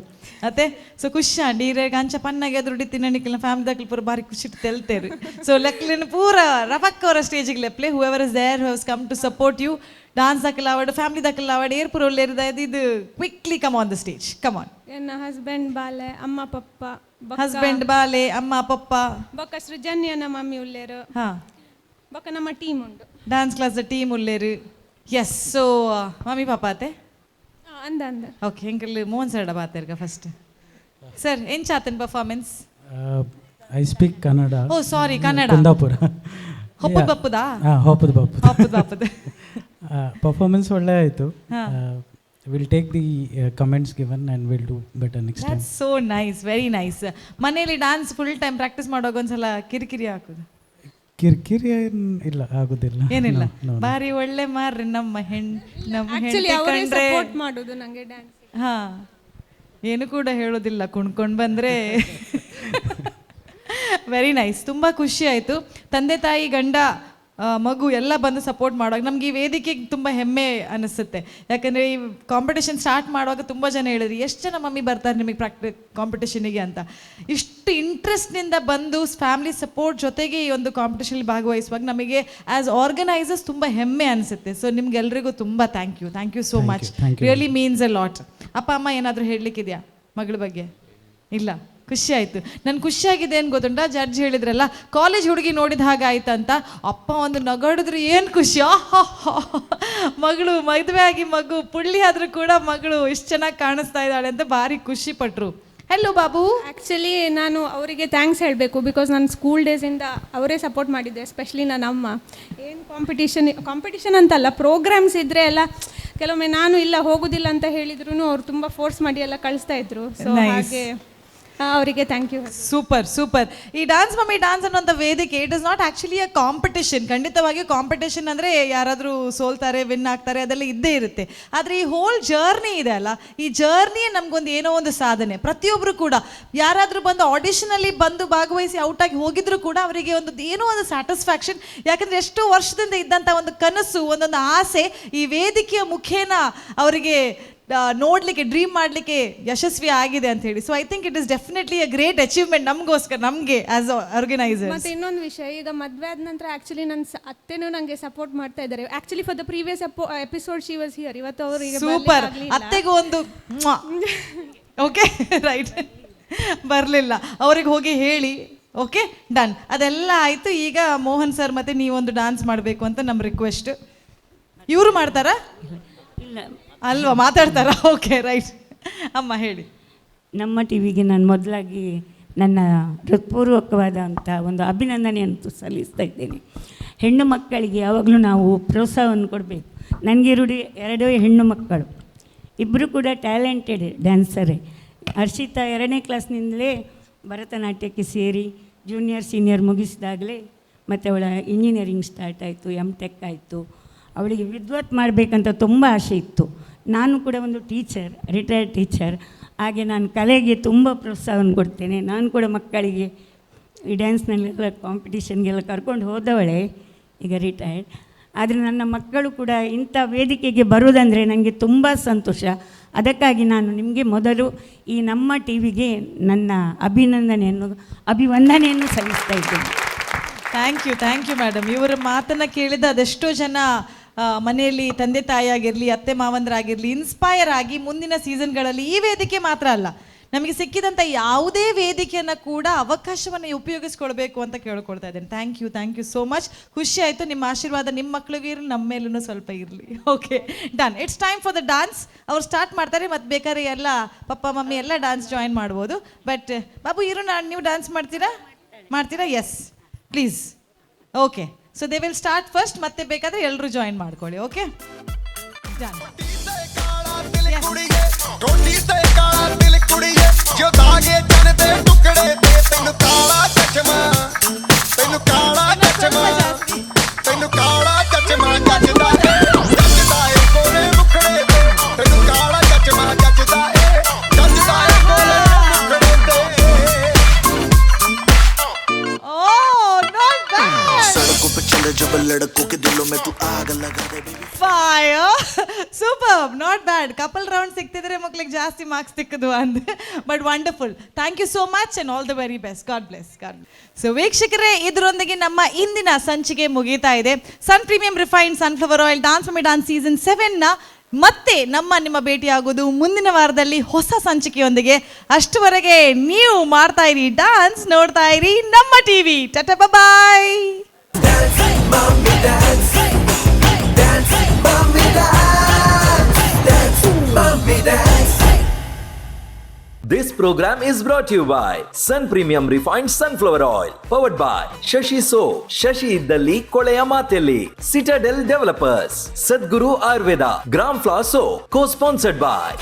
Ate so ಖುಷಿ ಡೀರೆ ಗಂಚ ಪನ್ನಗೆ ಎದುರುಡಿ ತಿನ್ನಣಿಕ್ಕಿಲ್ಲ ಫ್ಯಾಮಿಲಿ ದಕ್ಲಿ ಪೂರ ಬಾರಿ ಖುಷಿ ತೆಲ್ತೇರು. ಸೊ ಲೆಕ್ಲಿನ ಪೂರ ರಫಕ್ ಅವರ ಸ್ಟೇಜಿಗೆ ಲೆಪ್ಲೆ whoever is there who has come to support you. Dance ದಕ್ಕಲ್ಲ ಅವಡು ಫ್ಯಾಮಿಲಿ ದಕ್ಕಲ್ಲ ಅವಡು ಏರ್ ಪೂರ ಒಳ್ಳೆಯದ ಇದು quickly come on the stage. Come on.
ನನ್ನ ಹಸ್ಬೆಂಡ್ ಬಾಲೆ ಅಮ್ಮ ಪಪ್ಪ
ಹಸ್ಬೆಂಡ್ ಬಾಲೆ ಅಮ್ಮ ಪಪ್ಪ
ಬೊಕ್ಕ ಸೃಜನ್ಯನ ಮಮ್ಮಿ ಉಲ್ಲೇರು
ಹಾ
ಬೊಕ್ಕ ನಮ್ಮ ಟೀಮ್ ಉಂಡು
డాన్స్ క్లాస్ ಟೀಮ್ ಉಲ್ಲೇರು ಎಸ್ ಸೊ ಮಮ್ಮಿ ಪಾಪ ಆತೆ
ಅಂದ ಅಂದ
ಓಕೆ ಎಂಕಲ್ ಮೋಹನ್ ಸರ್ಡ ಬಾತೇರ್ಗ ಫಸ್ಟ್ ಸರ್ ಏನ್ ಚಾತನ್ performance
I speak Kannada
oh sorry Kannada
Kundapura
ಹೊಪ್ಪದ ಬಪ್ಪುದಾ
ಹೊಪ್ಪದ ಬಪ್ಪು
ಹೊಪ್ಪದ ಬಪ್ಪದ
ಪರ್ಫಾರ್ಮೆನ್ಸ್ ಒಳ್ಳೆ ಆಯಿತು will take the comments given and will do better next time
so nice very nice ಮನೇಲಿ ಡಾನ್ಸ್ ಫುಲ್ ಟೈಮ್ ಪ್ರಾಕ್ಟೀಸ್ ಮಾಡುವಾಗ ಒಂದ್ಸಲ ಕಿರಿಕಿರಿ ಹಾಕೋದು
ಕಿರಿಕಿರಿ ಇಲ್ಲ ಆಗೋದಿಲ್ಲ
ಏನಿಲ್ಲ ಬಾರಿ ಒಳ್ಳೆ ಮಾರ್ರಿ ನಮ್ಮ
ಆಕ್ಚುಲಿ ಅವರೇ ಸಪೋರ್ಟ್ ಮಾಡೋದು ನನಗೆ ಡ್ಯಾನ್ಸ್
ಹಾ ಏನು ಕೂಡ ಹೇಳೋದಿಲ್ಲ ಕುಣ್ಕೊಂಡು ಬಂದರೆ ವೆರಿ ನೈಸ್ ತುಂಬ ಖುಷಿ ಆಯಿತು ತಂದೆ ತಾಯಿ ಗಂಡ ಮಗು ಎಲ್ಲ ಬಂದು ಸಪೋರ್ಟ್ ಮಾಡುವಾಗ ನಮ್ಗೆ ಈ ವೇದಿಕೆಗೆ ತುಂಬ ಹೆಮ್ಮೆ ಅನಿಸುತ್ತೆ. ಯಾಕಂದರೆ ಈ ಕಾಂಪಿಟೇಷನ್ ಸ್ಟಾರ್ಟ್ ಮಾಡುವಾಗ ತುಂಬ ಜನ ಹೇಳಿದ್ರು ಎಷ್ಟು ಜನ ಮಮ್ಮಿ ಬರ್ತಾರೆ ನಿಮಗೆ ಕಾಂಪಿಟೇಷನಿಗೆ ಅಂತ. ಇಷ್ಟು ಇಂಟ್ರೆಸ್ಟ್ನಿಂದ ಬಂದು ಫ್ಯಾಮಿಲಿ ಸಪೋರ್ಟ್ ಜೊತೆಗೆ ಈ ಒಂದು ಕಾಂಪಿಟೇಷನಲ್ಲಿ ಭಾಗವಹಿಸುವಾಗ ನಮಗೆ ಆ್ಯಸ್ ಆರ್ಗನೈಸರ್ಸ್ ತುಂಬ ಹೆಮ್ಮೆ ಅನಿಸುತ್ತೆ. ಸೊ ನಿಮ್ಗೆಲ್ರಿಗೂ ತುಂಬ thank you so much. Really means a lot. ಅಪ್ಪ ಅಮ್ಮ ಏನಾದರೂ ಹೇಳಲಿಕ್ಕಿದೆಯಾ ಮಗಳ ಬಗ್ಗೆ? ಇಲ್ಲ, ಖುಷಿ ಆಯಿತು. ನಾನು ಖುಷಿಯಾಗಿದೆ ಏನು ಗೊತ್ತುಂಟ, ಜಡ್ಜ್ ಹೇಳಿದ್ರಲ್ಲ ಕಾಲೇಜ್ ಹುಡುಗಿ ನೋಡಿದ ಹಾಗೆ ಆಯ್ತಂತ. ಅಪ್ಪ ಒಂದು ನಗಾಡಿದ್ರು ಏನು ಖುಷಿ. ಮಗಳು ಮದುವೆ ಆಗಿ ಮಗು ಪುಳ್ಳಿ ಆದರೂ ಕೂಡ ಮಗಳು ಇಷ್ಟು ಚೆನ್ನಾಗಿ ಕಾಣಿಸ್ತಾ ಇದ್ದಾಳೆ ಅಂತ ಭಾರಿ ಖುಷಿ ಪಟ್ಟರು. ಹೆಲೋ ಬಾಬು.
ಆ್ಯಕ್ಚುಲಿ ನಾನು ಅವರಿಗೆ ಥ್ಯಾಂಕ್ಸ್ ಹೇಳಬೇಕು, ಬಿಕಾಸ್ ನಾನು ಸ್ಕೂಲ್ ಡೇಸಿಂದ ಅವರೇ ಸಪೋರ್ಟ್ ಮಾಡಿದ್ದೆ. ಎಸ್ಪೆಷಲಿ ನನ್ನ ಅಮ್ಮ. ಏನು ಕಾಂಪಿಟೇಷನ್ ಅಂತಲ್ಲ, ಪ್ರೋಗ್ರಾಮ್ಸ್ ಇದ್ದರೆ ಎಲ್ಲ ಕೆಲವೊಮ್ಮೆ ನಾನು ಇಲ್ಲ ಹೋಗೋದಿಲ್ಲ ಅಂತ ಹೇಳಿದ್ರು ಅವ್ರು ತುಂಬ ಫೋರ್ಸ್ ಮಾಡಿ ಎಲ್ಲ ಕಳಿಸ್ತಾ ಇದ್ರು. ಸೊ ಹಾಗೆ ಅವರಿಗೆ ಥ್ಯಾಂಕ್ ಯು.
ಸೂಪರ್. ಈ ಡ್ಯಾನ್ಸ್ ಮಮ್ಮಿ ಡ್ಯಾನ್ಸ್ ಅನ್ನೋಂಥ ವೇದಿಕೆ it is not actually a competition. ಖಂಡಿತವಾಗಿಯೂ ಕಾಂಪಿಟೇಷನ್ ಅಂದರೆ ಯಾರಾದರೂ ಸೋಲ್ತಾರೆ ವಿನ್ ಆಗ್ತಾರೆ ಅದೆಲ್ಲ ಇದ್ದೇ ಇರುತ್ತೆ. ಆದರೆ ಈ ಹೋಲ್ ಜರ್ನಿ ಇದೆ ಅಲ್ಲ, ಈ ಜರ್ನಿಯೇ ನಮಗೊಂದು ಏನೋ ಒಂದು ಸಾಧನೆ. ಪ್ರತಿಯೊಬ್ಬರು ಕೂಡ ಯಾರಾದರೂ ಬಂದು ಆಡಿಷನಲ್ಲಿ ಬಂದು ಭಾಗವಹಿಸಿ ಔಟಾಗಿ ಹೋಗಿದ್ರು ಕೂಡ ಅವರಿಗೆ ಒಂದು ಏನೋ ಒಂದು ಸ್ಯಾಟಿಸ್ಫ್ಯಾಕ್ಷನ್. ಯಾಕಂದರೆ ಎಷ್ಟೋ ವರ್ಷದಿಂದ ಇದ್ದಂಥ ಒಂದು ಕನಸು, ಒಂದೊಂದು ಆಸೆ ಈ ವೇದಿಕೆಯ ಮುಖೇನ ಅವರಿಗೆ ನೋಡಲಿಕ್ಕೆ ಡ್ರೀಮ್ ಮಾಡಲಿಕ್ಕೆ ಯಶಸ್ವಿ ಆಗಿದೆ ಅಂತ ಹೇಳಿ. So I think it is definitely a great achievement ನಮಗೋಸ್ಕರ, ನಮಗೆ ಆಸ್ ಆರ್ಗನೈಸರ್.
ಮತ್ತು ಇನ್ನೊಂದು ವಿಷಯ, ಈಗ ಮದುವೆ ಆದ ನಂತರ ಆ್ಯಕ್ಚುಲಿ ನನ್ನ ಅತ್ತೆನೂ ನನಗೆ ಸಪೋರ್ಟ್ ಮಾಡ್ತಾ ಇದ್ದಾರೆ. Actually for the previous episode she was here. ಇವತ್ತು ಅವರು ಈಗ
ಸೂಪರ್. ಅತ್ತೆಗೂ ಒಂದು ಓಕೆ ರೈಟ್ ಬರಲಿಲ್ಲ, ಅವ್ರಿಗೆ ಹೋಗಿ ಹೇಳಿ. ಓಕೆ ಡನ್, ಅದೆಲ್ಲ ಆಯಿತು. ಈಗ ಮೋಹನ್ ಸರ್ ಮತ್ತು ನೀವೊಂದು ಡ್ಯಾನ್ಸ್ ಮಾಡಬೇಕು ಅಂತ ನಮ್ಮ ರಿಕ್ವೆಸ್ಟ್. ಇವರು ಮಾಡ್ತಾರಾ?
ಇಲ್ಲ
ಅಲ್ವಾ, ಮಾತಾಡ್ತಾರಾ? Okay right. ಅಮ್ಮ ಹೇಳಿ.
ನಮ್ಮ ಟಿವಿಗೆ ನಾನು ಮೊದಲಾಗಿ ನನ್ನ ಹೃತ್ಪೂರ್ವಕವಾದಂಥ ಒಂದು ಅಭಿನಂದನೆಯನ್ನು ಸಲ್ಲಿಸ್ತಾ ಇದ್ದೇನೆ. ಹೆಣ್ಣು ಮಕ್ಕಳಿಗೆ ಯಾವಾಗಲೂ ನಾವು ಪ್ರೋತ್ಸಾಹವನ್ನು ಕೊಡಬೇಕು. ನನಗೆ ಎರಡು ಹೆಣ್ಣು ಮಕ್ಕಳು, ಇಬ್ಬರು ಕೂಡ ಟ್ಯಾಲೆಂಟೆಡ್ ಡ್ಯಾನ್ಸರೇ. ಹರ್ಷಿತಾ 2ನೇ ಕ್ಲಾಸ್ನಿಂದಲೇ ಭರತನಾಟ್ಯಕ್ಕೆ ಸೇರಿ ಜೂನಿಯರ್ ಸೀನಿಯರ್ ಮುಗಿಸಿದಾಗಲೇ ಮತ್ತು ಅವಳ ಇಂಜಿನಿಯರಿಂಗ್ ಸ್ಟಾರ್ಟ್ ಆಯಿತು, M.Tech ಆಯಿತು. ಅವಳಿಗೆ ವಿದ್ವತ್ ಮಾಡಬೇಕಂತ ತುಂಬ ಆಸೆ ಇತ್ತು. ನಾನು ಕೂಡ ಒಂದು ಟೀಚರ್, ರಿಟೈರ್ಡ್ ಟೀಚರ್. ಹಾಗೆ ನಾನು ಕಲೆಗೆ ತುಂಬ ಪ್ರೋತ್ಸಾಹವನ್ನು ಕೊಡ್ತೇನೆ. ನಾನು ಕೂಡ ಮಕ್ಕಳಿಗೆ ಈ ಡ್ಯಾನ್ಸ್ನಲ್ಲೆಲ್ಲ ಕಾಂಪಿಟೇಷನ್ಗೆಲ್ಲ ಕರ್ಕೊಂಡು ಹೋದವಳೆ, ಈಗ ರಿಟೈರ್ಡ್. ಆದರೆ ನನ್ನ ಮಕ್ಕಳು ಕೂಡ ಇಂಥ ವೇದಿಕೆಗೆ ಬರುವುದಂದರೆ ನನಗೆ ತುಂಬ ಸಂತೋಷ. ಅದಕ್ಕಾಗಿ ನಾನು ನಿಮಗೆ ಮೊದಲು ಈ ನಮ್ಮ ಟಿವಿಗೆ ನನ್ನ ಅಭಿವಂದನೆಯನ್ನು ಸಲ್ಲಿಸ್ತಾ ಇದ್ದೇನೆ.
Thank you madam. ಇವರ ಮಾತನ್ನು ಕೇಳಿದ ಅದೆಷ್ಟೋ ಜನ ಮನೆಯಲ್ಲಿ ತಂದೆ ತಾಯಿಯಾಗಿರಲಿ, ಅತ್ತೆ ಮಾವಂದರಾಗಿರಲಿ ಇನ್ಸ್ಪೈರ್ ಆಗಿ ಮುಂದಿನ ಸೀಸನ್ಗಳಲ್ಲಿ ಈ ವೇದಿಕೆ ಮಾತ್ರ ಅಲ್ಲ, ನಮಗೆ ಸಿಕ್ಕಿದಂಥ ಯಾವುದೇ ವೇದಿಕೆಯನ್ನು ಕೂಡ ಅವಕಾಶವನ್ನು ಉಪಯೋಗಿಸ್ಕೊಳ್ಬೇಕು ಅಂತ ಕೇಳ್ಕೊಳ್ತಾ ಇದ್ದೇನೆ. Thank you so much. ಖುಷಿ ಆಯಿತು. ನಿಮ್ಮ ಆಶೀರ್ವಾದ ನಿಮ್ಮ ಮಕ್ಳಿಗೂ ಇರಲಿ, ನಮ್ಮ ಮೇಲೂ ಸ್ವಲ್ಪ ಇರಲಿ. Okay done. It's time for the dance. ಅವ್ರು ಸ್ಟಾರ್ಟ್ ಮಾಡ್ತಾರೆ, ಮತ್ತು ಬೇಕಾದ್ರೆ ಎಲ್ಲ ಪಪ್ಪ ಮಮ್ಮಿ ಎಲ್ಲ ಡ್ಯಾನ್ಸ್ ಜಾಯಿನ್ ಮಾಡ್ಬೋದು. ಬಟ್ ಬಾಬು ನೀವು ಡ್ಯಾನ್ಸ್ ಮಾಡ್ತೀರಾ? Yes please. Okay, so they will start first, ಮತ್ತೆ ಬೇಕಾದರೆ ಎಲ್ಲರೂ ಜಾಯಿನ್ ಮಾಡ್ಕೊಳ್ಳಿ. Okay super, not bad. Couple round ಸಿಕ್ತಿದ್ರೆ ಮಕ್ಳಿಗೆ ಜಾಸ್ತಿ ಮಾರ್ಕ್ಸ್ ಸಿಕ್ಕದು ಅಂದ್ರೆ, but wonderful. Thank you so much and all the very best. God bless. So ವೀಕ್ಷಕರೇ, ಇದರೊಂದಿಗೆ ನಮ್ಮ ಇಂದಿನ ಸಂಚಿಕೆ ಮುಗೀತಾ ಇದೆ. Sun premium refined sunflower oil dance mummy dance season 7ನ ಮತ್ತೆ ನಿಮ್ಮ ಭೇಟಿಯಾಗೋದು ಮುಂದಿನ ವಾರದಲ್ಲಿ ಹೊಸ ಸಂಚಿಕೆಯೊಂದಿಗೆ. ಅಷ್ಟುವರೆಗೆ ನೀವು ಮಾಡ್ತಾ ಇರಿ ಡಾನ್ಸ್, ನೋಡ್ತಾ ಇರಿ ನಮ್ಮ TV. Tata bye.
This program is brought to you by Sun Premium Refined Sunflower Oil, powered by Shashi Soap, Shashi Iddalli Koleya Mateli, Citadel Developers, Sadguru Ayurveda, Gram Flour Soap, co-sponsored by